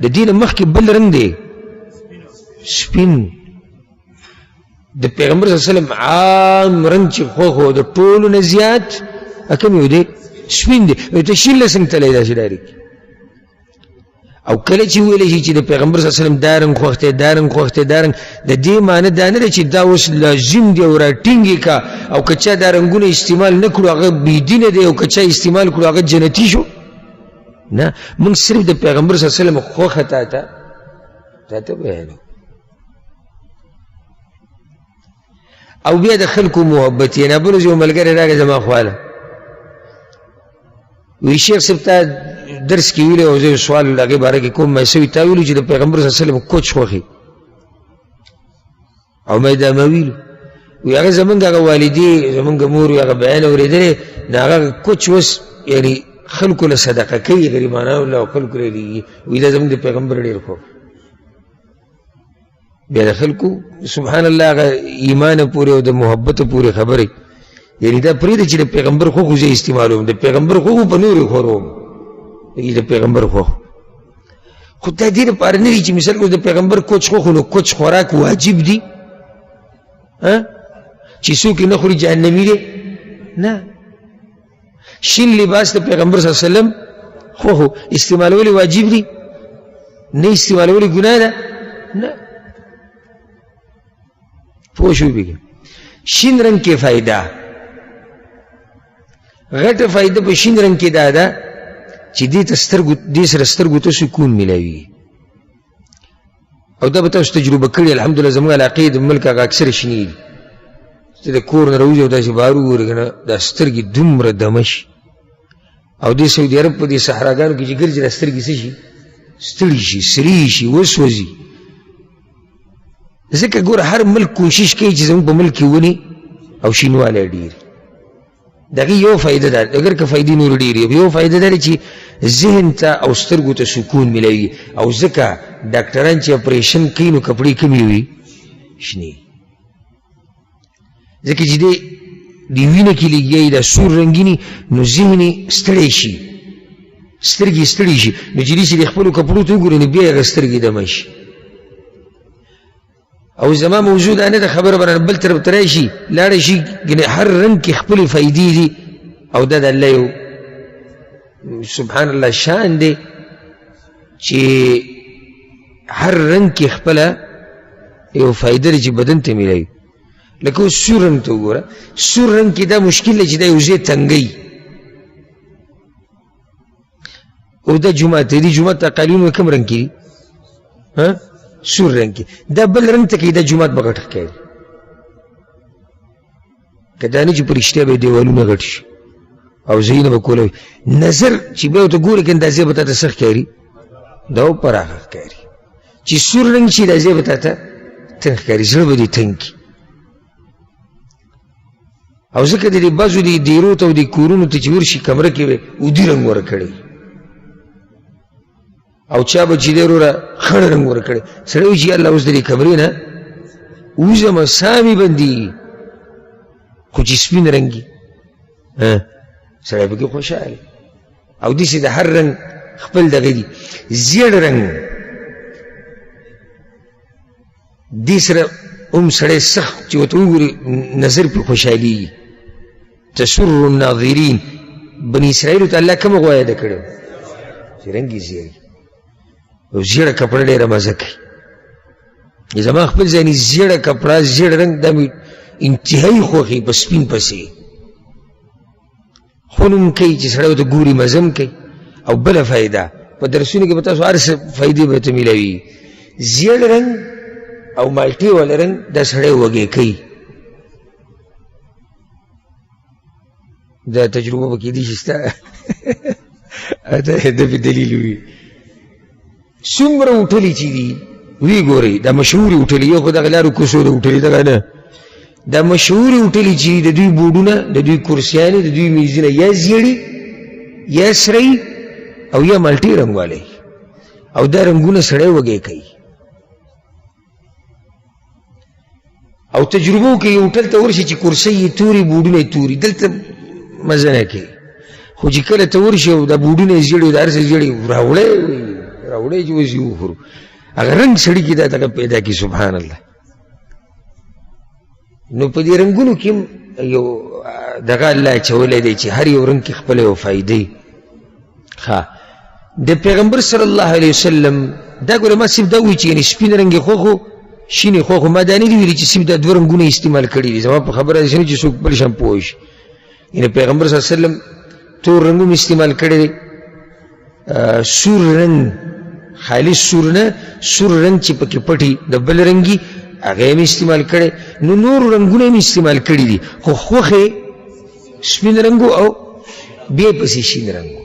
د دې نه مخکې بل رنګ دی سپین. د پیغمبر صلی الله علیه وسلم عام رنګ چې خوښ و د ټولو نه زیات کوم یو دی؟ سپین دی. ته شین له څنګه تللی داسې ډایرکټ؟ او کله چې ویلی شي چې د پیغمبر صلی الله علیه وسلم دا رنګ خوښ دی، دا رنګ خوښ دی، دا رنګ، د دې معنی دا نه دی چې دا اوس لازم دی او راټینګ کا، او که چا دا رنګونه استعمال نه کړو هغه بېدینه دی، او که چا استعمال کړو هغه جنتي شو. نه، موږ صرف د پیغمبر صلی الله علیه وسلم خوښه تا ته بیانو. او بیا د خلکو محبت یې نابلوز یو ملګری راغی زما خواله، وی شیخ صاحب تا درس کې ویلی او زه یو سوال د هغې باره کې کوم، ما څه وي تا ویلو چې د پیغمبر صلی الله علیه وسلم کوچ خوښي، او ما یې دا ما ویلو. وی هغه زمونږ هغه والدې زمونږ مور وي هغه بیان اورېدلی، نو هغه کوچ اوس یعنې خلکو له صدقه کوي غریبانانو له، او خلکو له لیږي. وی دا زمونږ د پیغمبر ډېر خوښ. بیا د خلکو سبحان الله هغه ایمانه پورې او د محبته پورې خبرې، یعنې دا پرېږده چې د پیغمبر خوښ زه استعمالوم، د پیغمبر خوښ په نورې خوروم، د پیغمبر خوښ. خو دا دې لپاره نه دي چې مثال اوس د پیغمبر کوچ خوښ نو کوچ خوراک واجب دي چې څوک یې نه خوري جهنمي دی. نه، شین لباس د پیغمبر صلی الله علیه وسلم خوښ استعمالول واجب دي، نه استعمالول ګناه ده. نه، پوه شوې بېګا. شین رنګ کې فایده، غټه فایده په شین رنګ کې دا ده چې دې سره سترګو ته سکون میلاوي. او دا به تاسو تجربه کړې الحمدلله. زموږ علاقې د ملک هغه اکثره شنې دي چې د کور نه راوځي او داسې بهر وګورې که نه دا سترګې دومره دمه شي. او دې سعودي عرب په دې صحراګانو کې چې ګرځي دا سترګې څه شي؟ ستړي شي، سرې شي، وسوځي. ځکه ګوره هر ملک کوشش کوي چې زموږ په ملک کې ونې او شینوالی ډېر. د هغې یو فایده ده، اگر که فایدې نور ډېرې، یو فایده ده چې ذهن ته او سترګو ته سکون میلاوي. او ځکه ډاکټران چې اپریشن کوي نو کپړې کمې وي؟ شنې. ځکه چې د وینه کې لګیایي دا سور رنګیني نو ذهن یې ستړی شي، سترګې ستړي شي، نو چې داسې د خپلو کپړو ته وګوري نو بیا یې هغه سترګې دمه شي. او زما موضوع دا نه ده خبره به بل طرف ته راشي لاړه شي، هر رنګ کې خپلې فایدې دي. او دا د الله یو سبحان الله شان دی چې هر رنګ کې خپله یو فایده دی چې بدن ته میلاوي. لکه اوس سور رنګ ته وګوره، سور رنګ کې دا مشکل دی چې دا یو ځای تنګی. او دا جومات دی، جومات ته قالینونه کوم رنګ کې دي؟ سور رنگ کی دا بل رنگ تا کی دا جماعت بغٹ ښکاري که دا نه چې په رښتیا به یې دیوالونه غټ شي او ځایونه به کوله وي نظر چې بیا ورته ګورې که دا ځای به تا ته څه ښکاري دا به پراخه ښکاري چې سور رنګ شي دا ځای به تا ته تنګ ښکاري زړه به دې تنګ کي او ځکه د دې بعضو دې دیرو ته او دې کورونو ته چې ورشي کمره کې به اودي رنګ ورکړی او چا به چې دی وروره خړ رنګ ورکړی سړی وایي چې الله اوس د دې کمرې نه وځمه ساه مې بندېږي خو چې سپین رنګي سړی پکې خوشحاله او داسې د هر رنګ خپل دغه دي زیړ رنګ دې سره هم سړی سخت چې ورته وګوري نظر پرې خوشحالېږي تسر الناظرین بني اسرائیلو ته الله کومه غوا یاده کړې وه چې رنګ یې زیړ او زیړه کپړه ډېره مزه کوي زما خپل ځاني زیړه کپړه زیړ رنګ دا مې انتهایی خوښي په سپین پسې خون هم کوي چې سړی ورته ګوري مزه هم کوي او بله فایده په درسونو کې به تاسو هر څه فایدې به ته میلاوي زیړ رنګ او مالټې والا رنګ دا سړی وږی کوي دا تجربه به کېدی شي ستا د پې دلیل وي څومره هوټلې چې دي وی ګورئ دا مشهورې هوټلې یو خو دغه لارو کوڅو د هوټلې دغه نه دا مشهورې هوټلې چې د دوی بورډونه د دوی کرسیانې د دوی میزونه یا زیړي یا سرې او یا مالټې رنګ والی او دا رنګونه سړی وږی کوي او تجربه وکړئ یو هوټل ته ورشي چې کرسۍ یې تورې بورډونه یې توري دلته مزه نه کوي خو چې کله ته ورشي او دا بورډونه یې زیړي او دا هر څه زیړي راوړی راوړی چې اوس یې وخورو هغه رنګ سړي کې دا دغه پیدا کړي سبحان الله نو په دې رنګونو کې یو دغه الله اچولی دی چې هر یو رنګ کې خپله یو فایدې د پیغمبر صلی الله علیه وسلم دا ګوره ما صرف دا وایي چې یعنې سپین رنګ یې خوښ و شین یې خوښ و ما دا نه دي ویلي چې صرف دا دوه رنګونه استعمال کړي دي زما په خبره داسې نه چې څوک بل شان پوه شي یعنې پیغمبر صلی الله علیه وسلم تور رنګ هم استعمال کړی دی سور رنګ خالص سور نه سور رنګ چې پکې پټي د بل رنګي هغه هم استعمال کړی نو نور رنګونه هم استعمال کړي دي خو خوښ یې سپین رنګو او بیا پسې شین رنګو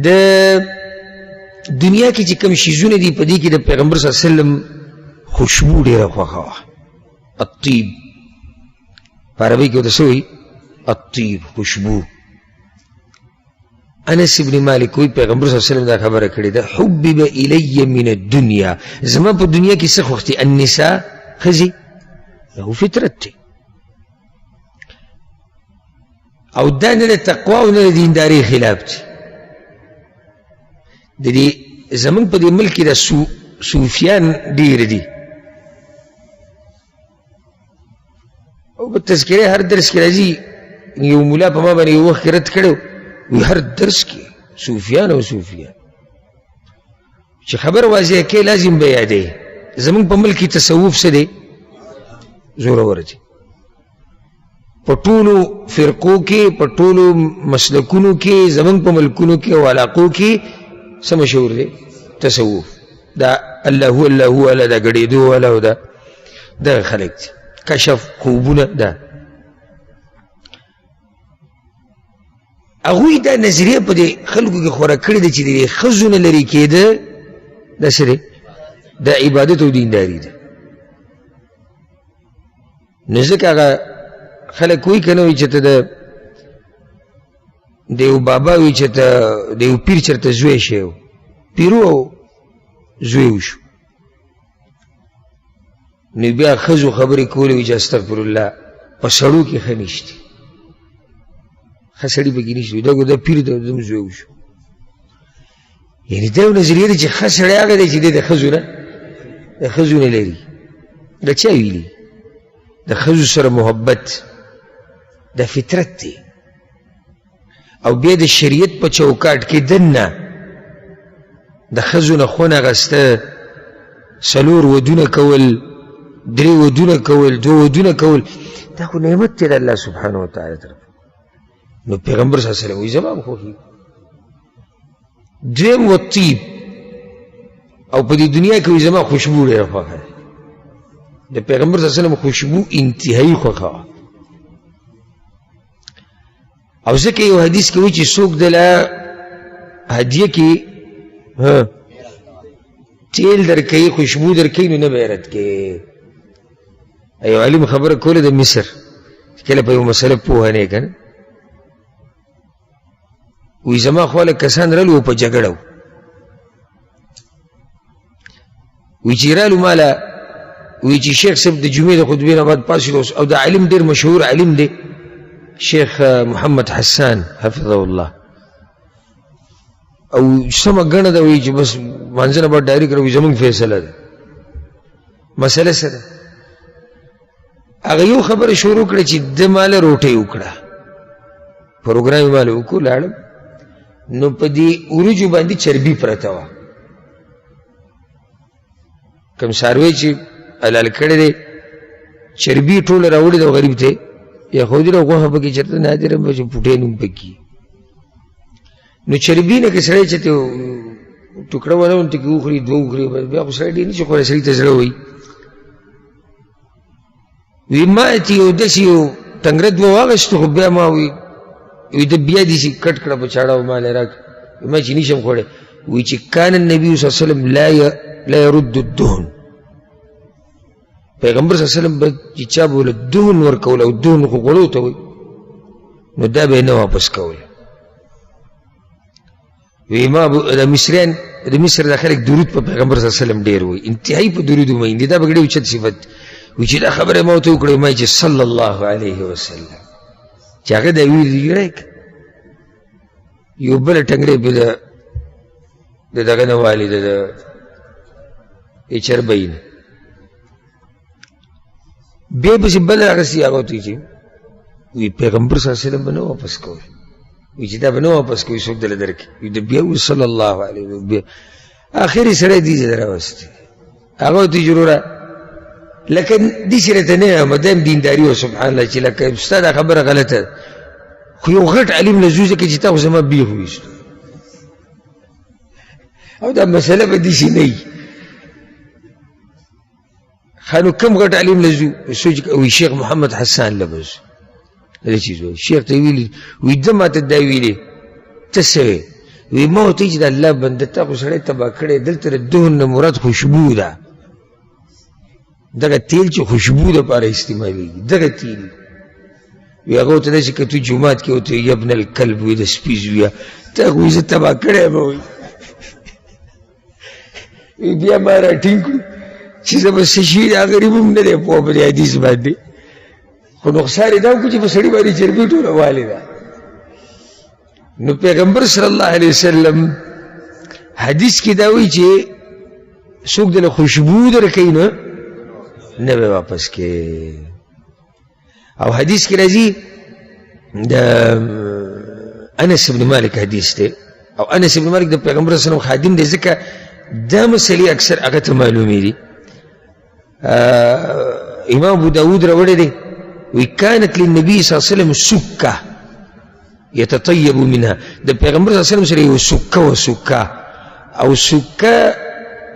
د دنیا کې چې کوم شیزونه دي په دې کې د پیغمبر صلی الله علیه وسلم خوشبو ډېره خوښه وه الطیب په عربۍ کې ورته څه وایي الطیب خوشبو انس ابن مالک وی پیغمبر صلی الله علیه وسلم دا خبره کړې ده حبب الی من الدنیا زما په دنیا کې څه خوښ دي النساء ښځې له فطرت دی او دا نه د تقوا او نه د دیندارۍ خلاف دی د دې زمونږ په دې ملک کې د صوفیان ډېر دي او په تذکرې هر درس کې راځي یو ملا په ما باندې یو وخت کې رد کړی وی هر درس کې صوفیان او صوفیان چې خبر واضح کې لازم به یادې زمونږ په ملک کې تصوف څه دی زورور دی په ټولو فرقو کې په ټولو مسلکونو کې زمونږ په ملکونو کې او علاقو کې څه مشهور دی تصوف دا الله هو الله هو الله دا ګډېدو والا او دا دغه خلک دي کشف خوبونه دا هغوی دا نظریه په دې خلکو کې خوره کړې ده چې د ښځو نه لرې کېده دا څه دی دا عبادت او دینداري ده نو ځکه هغه خلک وایي که نه وایي چې ته د یو بابا وایي چې ته د یو پیر چېرته زوی شی و پیرو او زوی وشو نو بیا ښځو خبرې کولې وایي چې استغفرالله په سړو کې ښه نشته ښه سړي پکې نشته دا ګو دا پیر ته زم زوی وشو یعنې دا یو نظریه ده چې ښه سړی هغه دی چې دی د ښځو نه لري دا چا ویلي د ښځو سره محبت د فطرت دی او بیا د شریعت په چوکاټ کې دننه د ښځو نه خونه اخیسته 4 ودونه کول 3 ودونه کول 2 ودونه کول دا خو نعمت دی د الله سبحانه وتعالی طرف نو پیغمبر صلی الله علیه وسلم وایي زما هم خوښي دویم والطیب او په دې دنیا کې وي زما خوشبو ډېره خوښه ده د پیغمبر صلی الله علیه وسلم خوشبو انتهایی خوښه وه او ځکه یو حدیث کې وایي چې څوک دله هدیه کې تیل درکوي خوشبو درکوي نو نه به یې رد کوي یو عالم خبره کوله د مصر کله په یو مسله پوهه نه که نه وی زما خواله کسان رالو په جګړه و وی چې رالو ماله وی چې شیخ صاحب د جمعې د خطبې نه بعد پاڅېدو او د عالم ډېر مشهور عالم دی شیخ محمد حسان حفظه الله او سمه ګڼه ده وی چې بس مانځه نه بعد ډایرکټ وی زموږ فیصله ده مسله څه ده هغه یو خبره شروع کړه چې د ماله روټۍ وکړه پروګرام یې ماله وکړو لاړم نو په دې وریجو باندې چربي پرته وه کوم څاروی چې حلال کړی دی چربي ټوله راوړې ده غریب ته یې ښودي ده غوښه پکې چېرته نادره به چې پوټۍ نوم پکې نو چربي نه که سړی چې ټوکړه ونه ونته کې وخوري دوه وخوري بیا خو سړی ډېر نه شي خوړی سړي ته زړه وایي وی ما چې یو داسې یو ټنګره دوه واخېستو خو بیا ما وی د بیا داسې کټ کړه په چاړه و ماله راکړه ما چې نشم خوړی وی چې کان النبي صلی الله علیه وسلم لا يرد الدهن پیغمبر صلی الله علیه وسلم به چې چا به له دهن ورکول او دهن خو غوړو ته وایي نو دا به یې نه واپس کول وی ما د مصریان د مصر دا خلک درود په پیغمبر صلی الله علیه وسلم ډېر وایي انتهایي په درود ومین دي دا به ډېر اوچت صفت وی چې دا خبره ما ورته وکړه ما چې صلی الله علیه وسلم چې هغه دا ویلي یو بله ټنګرې به د دغه نه والي د چربۍ نه بیا پسې بله اخېستې هغه ورته چې وی پیغمبر صلی الله علیه وسلم به نه واپس کوي وی چې دا به نه واپس کوي څوک دله درکړي وی د بیا وی صلی الله علیه وسلم بیا اخر یې سړی دې ځای راوستې هغه ورته جوړه لکه داسې راته نه یم دا هم دینداري وه سبحان الله چې لکه ستا دا خبره غلطه ده خو یو غټ علم له زو ځکه چې تا خو زما بیخ وویستو او دا مسله به داسې نه وي ښه نو کوم غټ علم له زو سوچ وي شیخ محمد حسان له به زو دا چیز وایي شیخ ته یې ویلي وي ده ما ته دا ویلې ته څه وې وی ما ورته چې د الله بنده تا خو سړی تباه کړی دلته د دهن نه مراد خوشبو ده دغه تیل چې خوشبو دپاره استعمالېږي دغه تیل وی هغه ورته داسې که تو جومات کې ورته وي ابن الکلب وي د سپي زویه تا خو زه تباه کړی یم وایي وی بیا ما راټینګ کړو چې زه به څه شي دا غریب هم نه دی پوه په دې حدیث باندې خو نقصان یې دا وکړو چې په سړي باندې چربي ټوله والې ده نو پیغمبر صلی الله علیه وسلم حدیث کې دا وایي چې څوک دله خوشبو درکوي نو نه به واپس کې او حدیث کې راځي د انس بن مالک حدیث دی او انس بن مالک د پیغمبر صلی الله علیه وسلم خادم دی ځکه دا مسلې اکثر هغه ته معلومې دي امام ابو داود راوړی دی وی كانت للنبي صلی الله علیه وسلم سکه يتطيب منها د پیغمبر صلی الله علیه وسلم سره یو سکه و سکه او سکه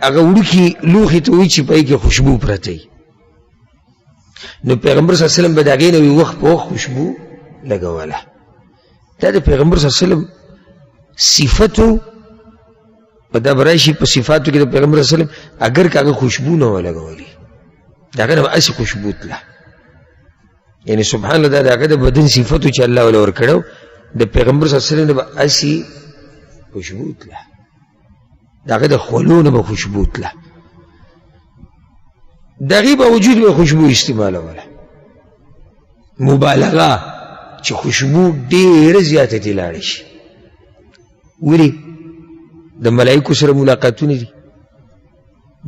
هغه وړوکي لوښي ته وایي چې په هغې کې خوشبو پرته وي نو پیغمبر صلی الله علیه وسلم به د هغې نه وي وخت په وخت خوشبو لګوله دا د پیغمبر صلی الله علیه وسلم صفتو په دا به راشي په صفاتو کې د پیغمبر صلی الله علیه وسلم اگر که هغه خوشبو نه وه لګولې د هغه نه به هسې خوشبو تله یعنې سبحان الله دا د هغه د بدن صفتو چې الله وله ورکړی د پیغمبر صلی الله علیه وسلم نه به هسې خوشبو تله د هغه د خولو نه به خوشبو تله د هغې باوجود به خوشبو استعمالوله مبالغه چې خوشبو ډېره زیاته دې لاړې شي ولې د ملایکو سره ملاقاتونه دي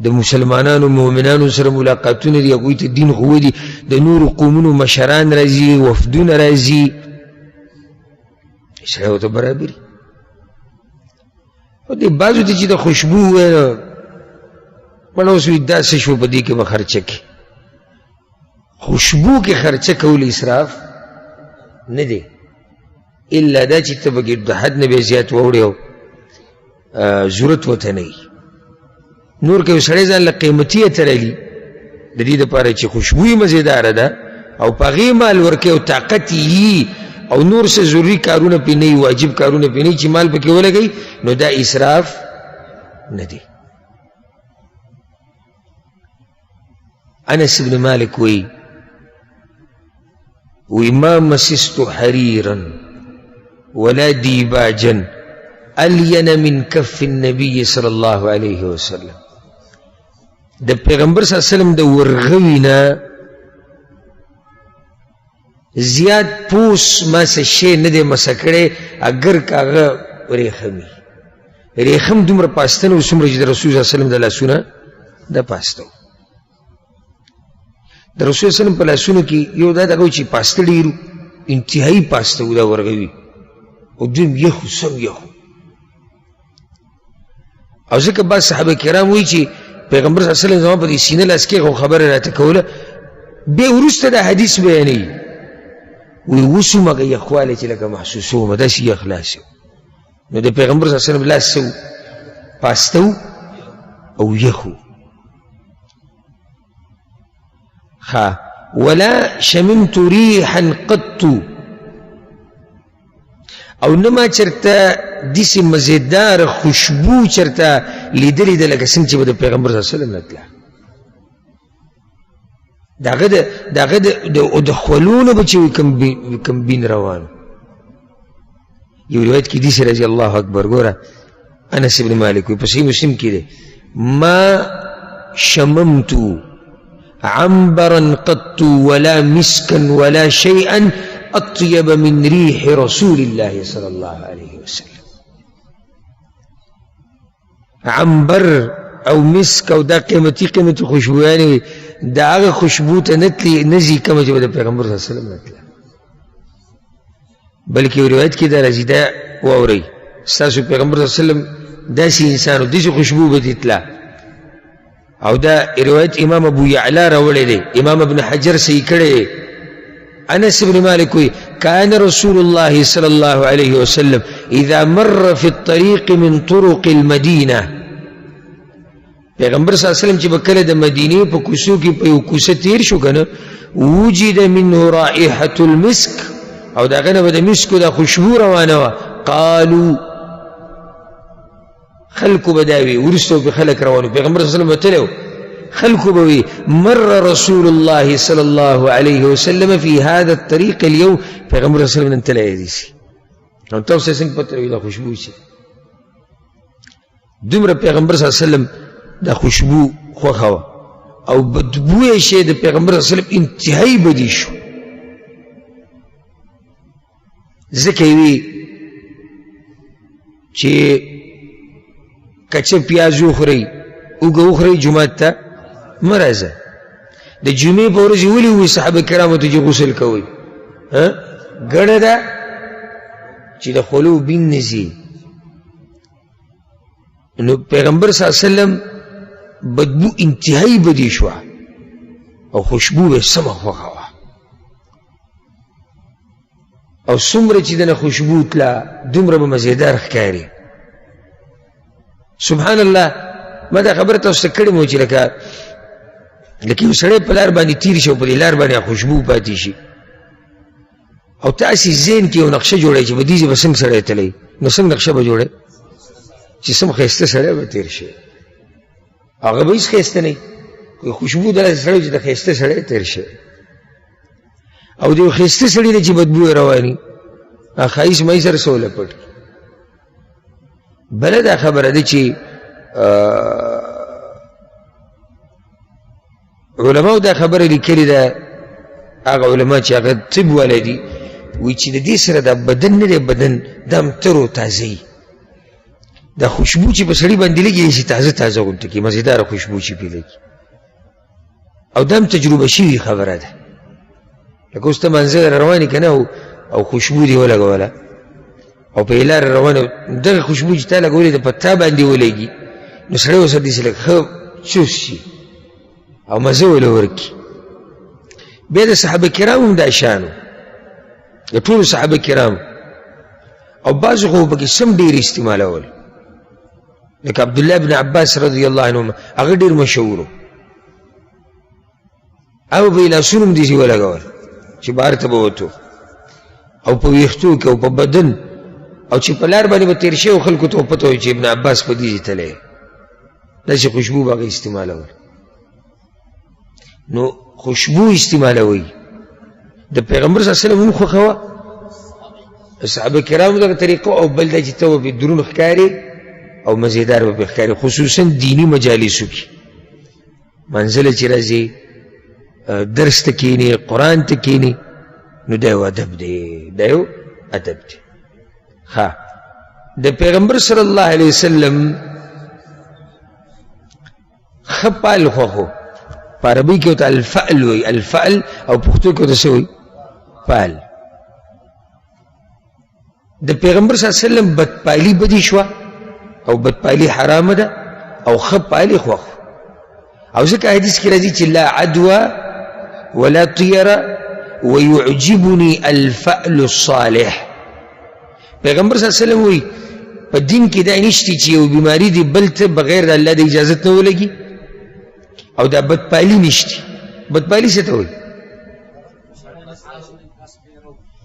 د مسلمانانو مؤمنانو سره ملاقاتونه دي هغوی ته دین ښودي د نورو قومونو مشران راځي وفدونه راځي سړی ورته برابري او دې بعضو ته چې د خوشبو وویل مړه اوس وي دا څه شو په دې کې به خرچه کړي خوشبو کې خرچه کول اسراف نه دی الا دا چې ته پکې د حد نه بیا زیات واوړې او ضرورت ورته نه وي نور که سړی ځان له قیمتي تړلي د دې دپاره چې خوشبویي مزیداره ده او په هغې مال ورکوي او طاقت یي او نور څه ضروري کارونه پې نه وي واجب کارونه پې نه وي چې مال پکې ولګوي نو دا اسراف نه دی. انس بن مالک وی ما مسست حريرا ولا ديباجا ألين من كف النبي صلى الله عليه وسلم. د پیغمبر صلی الله علیه وسلم د ورغوینا زیاد پوس ما څه شی نه دی مسه کړی اگر که هغه ریخم وي ریخم دومره پاسته نه و څومره چې د رسول صلی الله علیه وسلم د لاسونه د پاسته و. د رسول صلی الله علیه وسلم په لاسونو کې یو دا دغه و چې پاسته ډېر انتهایي پاسته و دا ورغوي او دویم یخو سم یخو. او ځکه بعض صحابه کرام وایي چې پیغمبر صلی الله علیه وسلم زما په دې سینه لاس کېښو خبره راته کوله بیا وروسته دا حدیث بیانوي وی اوس هم هغه یخوالی چې لکه محسوسومه داسې یخ لاس و نو د پیغمبر صلی الله علیه وسلم لاس څه و پاسته و او یخ و. ولا شممت ريحا قط او نما چرته داسې مزیدار خوشبو چرته لیدلې ده لکه څنګه چې به د پیغمبر صلی الله علیه وسلم نه تله. دغه د خولونه به چې وي کمبین روان. یو روایت کې داسې راځي الله اکبر ګوره انس بن مالک وي په صحیح مسلم کې دی ما شممت عنبرا قط ولا مسكا ولا شيئا أطيب من ريح رسول الله صلى الله عليه وسلم. عنبر او مسك او دا قیمتي خوشبویانې دا هغه خوشبو ته نه ځي کومه چې به د پیغمبر صلی الله علیه وسلم نه تله. بلکې یو روایت کې دا راځي دا واورئ ستاسو پیغمبر صلی الله علیه وسلم داسې انسان و داسې خوشبو به دې تله. او دا روایت امام ابو یعلا راوړی دی امام ابن حجر صحیح کړی دی. انس بن مالک وی كان رسول الله صلى الله عليه وسلم اذا مر في الطريق من طرق المدينه پیغمبر صلی الله علیه وسلم چې به کله د مدینې په کوڅو کې په یو کوڅه تیر شو کنه وجد منه رائحه المسك او د هغه نه به د مسکو د خوشبو روانه وه قالوا خلکو به دا وي وروسته به خلک روانو پیغمبر صلی الله علیه وسلم به تللی خلکو به وي مر رسول الله صلی الله علیه وسلم فی هذا الطریق اليوم پیغمبر صلی الله علیه وسلم نن تللی دی سي نو تاسو څنګه پته وي دا خوشبو چې دومره پیغمبر صلی الله علیه وسلم دا خوشبو خوښه وه او بدبو یې شی د پیغمبر صلی الله علیه وسلم انتهایی بدي شو. ځکه یې وي چې کچه پیاز وخورئ اوږه وخورئ جومات ته مه راځه. د جمعې په ورځې ولې ووایي صحابه کرامو ته چې غسل کوئ ګڼه ده چې د خولو بین نه ځي. نو پیغمبر صلی الله علیه وسلم بدبو انتهایی بدي شوه او خوشبو به سمه خوښه وه او څومره چې دنه خوشبو تله دومره به مزیدار ښکاري. سبحان الله ما دا خبره تاسو ته کړې مو چې لکه یو سړی په لار باندې تیر شي او په دې لار باندې خوشبو پاتې شي او تاسې ذهن کې یو نقشه جوړئ چې په دې ځای به څنګه سړی تللی نو څنګه نقشه به جوړئ چې سم ښایسته سړی به تیر شي هغه به هېڅ ښایسته نه وي خوشبو داسې سړی چې د ښایسته سړی تیر شي او د یو ښایسته سړي نه چې بدبو یې رواني هغه ښایست مایي سره څه ولپټ بله دا خبره ده چې علماو دا خبره لیکلې ده هغه علما چې هغه طب والی دي وایي چې د دې سره دا بدن نه دی بدن دا هم تر و تازه وي دا خوشبو چې په سړي باندې لګي شي تازه تازه غونته کړي مزیداره خوشبو چې پرې لګي او دا هم تجربه شوې خبره ده. لکه اوس ته منزل روانې که نه او خوشبو دې ولګوله او په لار روانه دغه خوشبو چې تا لګولې ده په تا باندې ولګي نو سړی ورسره داسې لږ ښه چوس شي او مزه وله ورکړي. بیا د صحابه کرامو هم دا شان و د ټولو صحابه کرامو او بعضو خو پکې سم ډېر استعمالول لکه عبدالله ابن عباس رضی الله عنهما هغه ډېر مشهور او به یې لاسونه هم داسې ولګول چې بهر ته به وتو او په ویښتو کې او په بدن او چې په لار باندې به تېر شوی خلکو ته پته وي چې ابن عباس په دې ځای تللی داسې خوشبو به هغه استعمالول نو خوشبو استعمالوي د پیغمبر صلی الله علیه وسلم هم خوښوه صحابه کرامو دغه طریقه او بل دا چې ته به دروند ښکاري او مزیدار به ښکاري خصوصا دینی مجالسو کې منزله چې راځي درس ته کښېني قرآن ته کښېني نو دا یو ادب دی دا یو ادب دی ها د پیغمبر صلی الله علیه وسلم ښه پال خوښو په عربي کې ورته الفعل وایي الفعل او پښتو کې ورته څه وایي پال د پیغمبر صلی الله علیه وسلم بدپالي بدي شوه او بدپالي حرامه ده او ښه پالي خوښ او ځکه حدیث کې راځي چې لا عدوى ولا طیره ويعجبني الفعل الصالح پیغمبر صلی الله علیه وسلم وایي په دین کې دا نشته چې یو بیماري دی بل ته بغیر د الله د اجازت نه ولګي او دا بدپالي نشته بدپالي څه ته وایي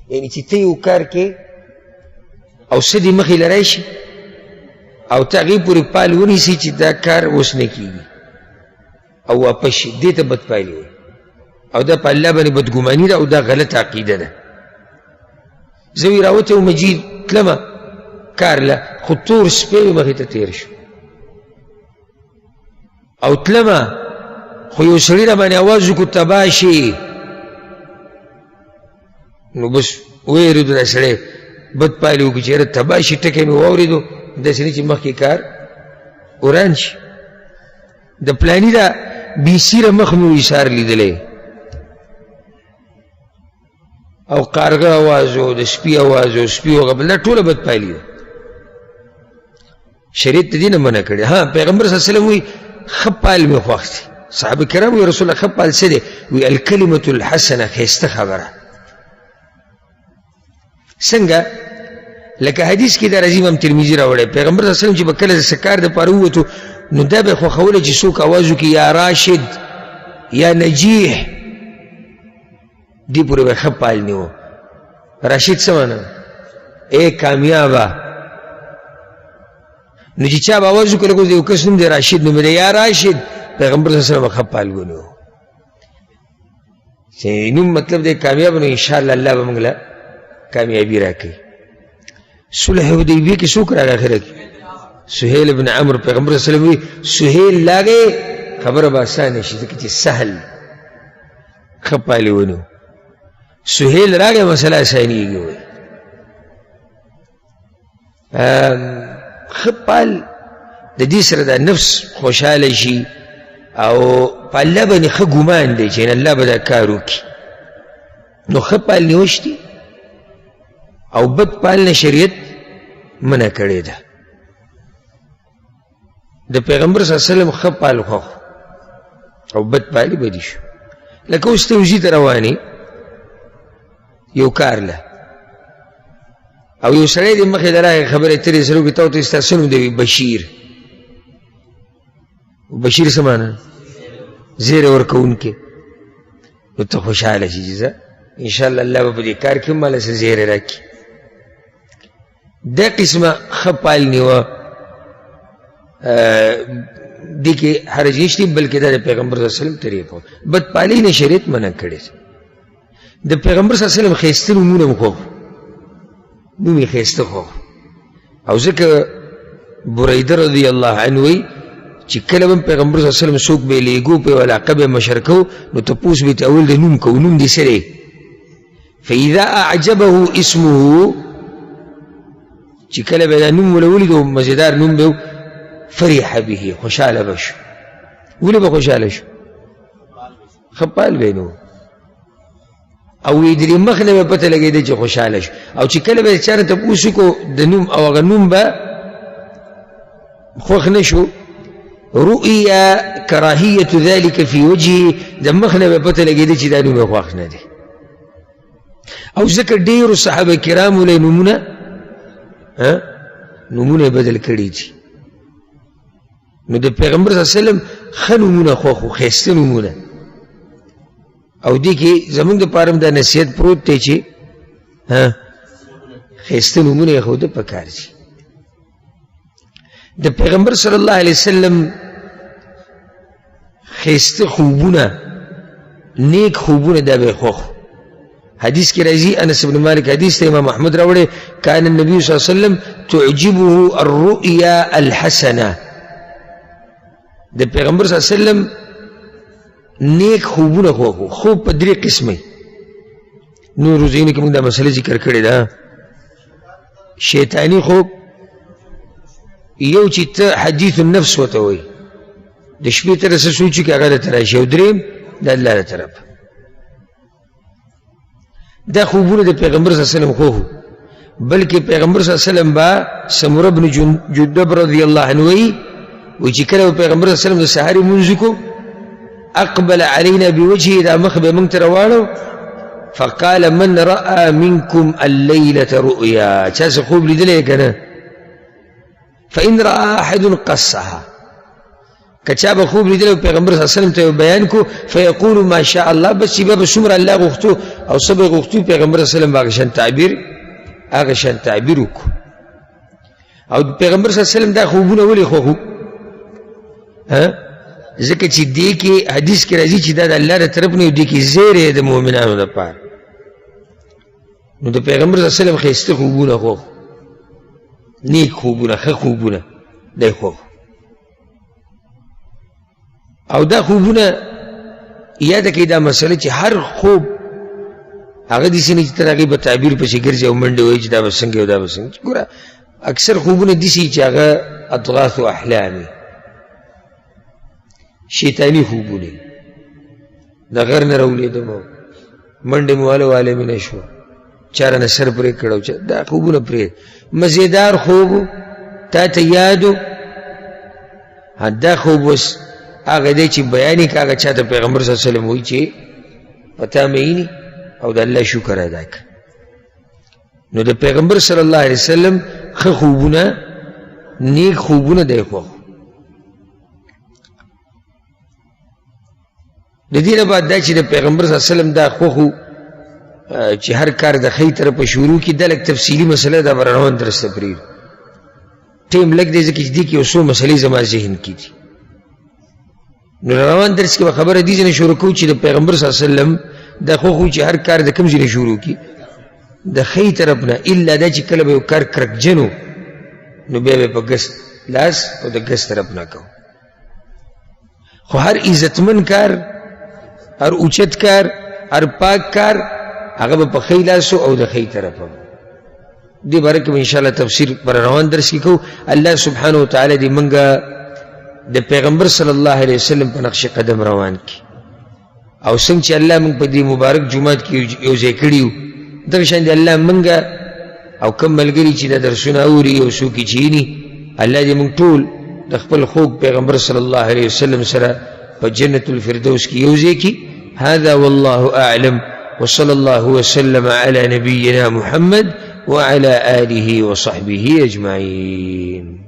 یعنی چې ته یو کار کې او څه دې مخې له راشي او ته هغې پورې پال ونیسي چې دا کار اوس نه کېږي او واپس شي دې ته بدپالي وایي او دا په الله باندې بدګماني ده او دا غلط عقیده ده زه وی راوتی وم مجید تلمه کار له خو تور سپی مې مخې ته تېر شو او تلمه خو یو سړي را باندې اواز وکړو تباه شي نو بس ویېرېدو دا سړی بدپالي وکړو چې یاره تباه شي ټکی مې واورېدو داسې نه چې مخکې کار وران شي د پلاني دا بېسیره مخ مې ویسار لیدلی او قارغه اواز او د سپي اواز او سپي او بل دا ټوله بدپالي ده شریعت د دې نه منع کړې ها پیغمبر صلی الله علیه وسلم وایي ښه پال مې خوښ دی صحابه کرام وایي رسول الله ښه پال څه دی وایي الکلمة الحسنه ښایسته خبره څنګه لکه حدیث کې دا راځي امام ترمذي راوړی پیغمبر صلی الله علیه وسلم چې به کله د سکار دپاره ووتو نو دا به یې خوښوله چې څوک اواز وکړي یا راشد یا نجیح دی پورې به ښه پال نیو راشد څه مانا ای کامیابه نو چې چا به اواز وکړي لکه د یو کس نوم دی راشد نوم دی یا راشد پیغمبر صلی الله علیه وسلم ښه پال ونیو چې نوم مطلب دی کامیاب نو انشاءالله الله به موږ له کامیابي راکوي صلح حدیبیه کې څوک راغی اخره کې سهیل ابن عمرو پیغمبر صلی الله علیه وسلم سهیل لاګې خبره به اسانه شي ځکه چې سهل ښه پالې ونیو سهیل راغی مسله اسانېږي وایي ښه پال د دې سره د نفس خوشحاله شي او په الله باندې ښه ګمان دی چې الله به دا کار وکړي نو ښه پال نیوش دي او بد پال نه شریعت منع کړې ده د پیغمبر صلی الله علیه وسلم ښه پال خوښ او بد پالي بدي شو لکه اوس ته وزي ته روانې یو کار له او یو سړی دې مخې ته راغی خبرې اترې سره وکړي تا ورته ستا څه نوم دی بشیر بشیر څه معنا زیری ورکوونکی نو ته خوشحاله شي چې زه انشاءالله الله به په دې کار کې هم ماله څه زیری راکړي دا قسمه ښه پال نیوه دې کې حرج نشته بلکې دا د پیغمبر صلی الله علیه وسلم طریقه بدپالي نه شریعت منع کړې د پیغمبر صلی الله علیه وسلم ښایسته نومونه م خوښ نوم یې ښایسته خوښ او ځکه بریده رضی الله عنه وایي چې کله به پیغمبر صلی الله علیه وسلم څوک به یې لیږو په یو علاقه به یې مشر کوو نو تپوس به یې ته اول د نوم کوو نوم دې څه دی فاذا اعجبه اسمه چې کله به دا نوم وله ولیدو مزیدار نوم به فرح به خوشحاله به شو ولې به خوشحاله شو ښه پال به نو او وی درې مخ نه به پته لګېده چې خوشحاله شو او چې کله به چا نه تپوس وکړو د نوم او هغه نوم به خوښ نه شو رؤیا کراهیة ذلك فی وجهه د مخ نه به پته لګېده چې دا نوم یې خوښ نه دی او ځکه ډېرو صحابه کرامو له نومونه نومونه یې بدل کړي دي نو د پیغمبر صلی الله علیه وسلم ښه نومونه خوښ ښایسته نومونه او دې کې زمونږ دپاره هم دا نصیحت پروت دی چې ښایسته نومونه یې ښوده پکار دي د پیغمبر صلی الله علیه وسلم ښایسته خوبونه نیک خوبونه دا به یې خوښ حدیث کې راځي انس بن مالک حدیث ته امام احمد راوړی کان النبي صلی الله علیه وسلم تعجبه الرؤیا الحسنه د پیغمبر صلی الله علیه وسلم نیک خوبونه خوښ خوب په درې قسمه نورو ځایونو کې موږ دا مسله ذکر کړې ده شیطاني خوب یو چې ته حدیث النفس ورته وایي د شپې ته څه سوچي کې هغه درته راشي او درېیم د الله له طرفه دا خوبونه د پیغمبر صلی الله علیه وسلم خوښ بلکې پیغمبر صلی الله علیه وسلم با سمره بن جندب رضی الله عنه وایي چې کله پیغمبر صلی الله علیه وسلم د سهار لمونځ کو اقبل علينا بوجهه دا مخ به موږ ته راواړو فقال من رأى منكم الليلة رؤيا چا څه خوب لیدلی که نه فإن رأى أحد قصها كچا به خوب لیدلی پیغمبر صلی الله علیه وسلم ته بیان کو فیقول ما شاء الله بس چې به څومره الله غوښتو او څه به غوښتو پیغمبر صلی الله علیه وسلم هغه شان تعبیر وکړو او پیغمبر صلی الله علیه وسلم دا خوبونه ولې خوښو ځکه چې دې کې حدیث کې راځي چې دا د الله له طرف نه دې کې زیری د مؤمنانو لپاره نو د پیغمبر صلی الله علیه وسلم ښایسته خوبونه خوښ نیک خوبونه ښه خوبونه دی خوښ او دا خوبونه یاده کړئ دا مسله چې هر خوب هغه داسې نه چې ته د هغې په تعبیر پسې ګرځې او منډې وایي چې دا به څنګه او دا به څنګه ګوره اکثر خوبونه داسې چې هغه اضغاث و احلامي شیطانی خوبونه د غر نه راولېدم او منډې مې واله مې نه شوه چا رانه سر پرې کړی دا خوبونه پرېږده مزېدار خوب تا ته یاد و دا خوب اوس هغه دی چې بیان یې که هغه چا ته پیغمبر صلی الله علیه وسلم وایي چې په تا میني او د الله شکر ادا کړه نو د پیغمبر صلی الله علیه وسلم ښه خوبونه نیک خوبونه دی خوښ د دې نه بعد دا چې د پیغمبر صلی الله علیه وسلم دا خوښو چې هر کار د ښې طرفه شروع کړي دا لږ تفصیلي مسله ده به روان درسته پرېږدو ټیم لږ دی ځکه چې دې کې یو څو مسلې زما ذهن کې دي نو روان درس کې به خبره دې ځای نه شروع کوو چې د پیغمبر صلی الله علیه وسلم دا خوښو چې هر کار د کوم ځای نه شروع کړي د ښې طرف نه الا دا چې کله به یو کار کرکجن و نو بیا به په ګس لاس او د ګس طرف نه کوو خو هر عزتمن کار هر اوچت کار هر پاک کار هغه به په ښې لاسو او د ښې طرفه دې باره کې به انشاءالله تفسیر پر روان درس کې کوو الله سبحانه وتعالی دې موږ د پیغمبر صلی الله علیه وسلم په نقش قدم روان کړي او څنګه چې الله موږ په دې مبارک جومات کې یو ځای کړي یو دغه شان دې الله موږ او کوم ملګري چې دا درسونه اوري او څوک یې چیني الله دې موږ ټول د خپل خوږ پیغمبر صلی الله علیه وسلم سره په جنت الفردوس کې یو ځای کړي هذا والله أعلم وصلى الله وسلم على نبينا محمد وعلى آله وصحبه أجمعين.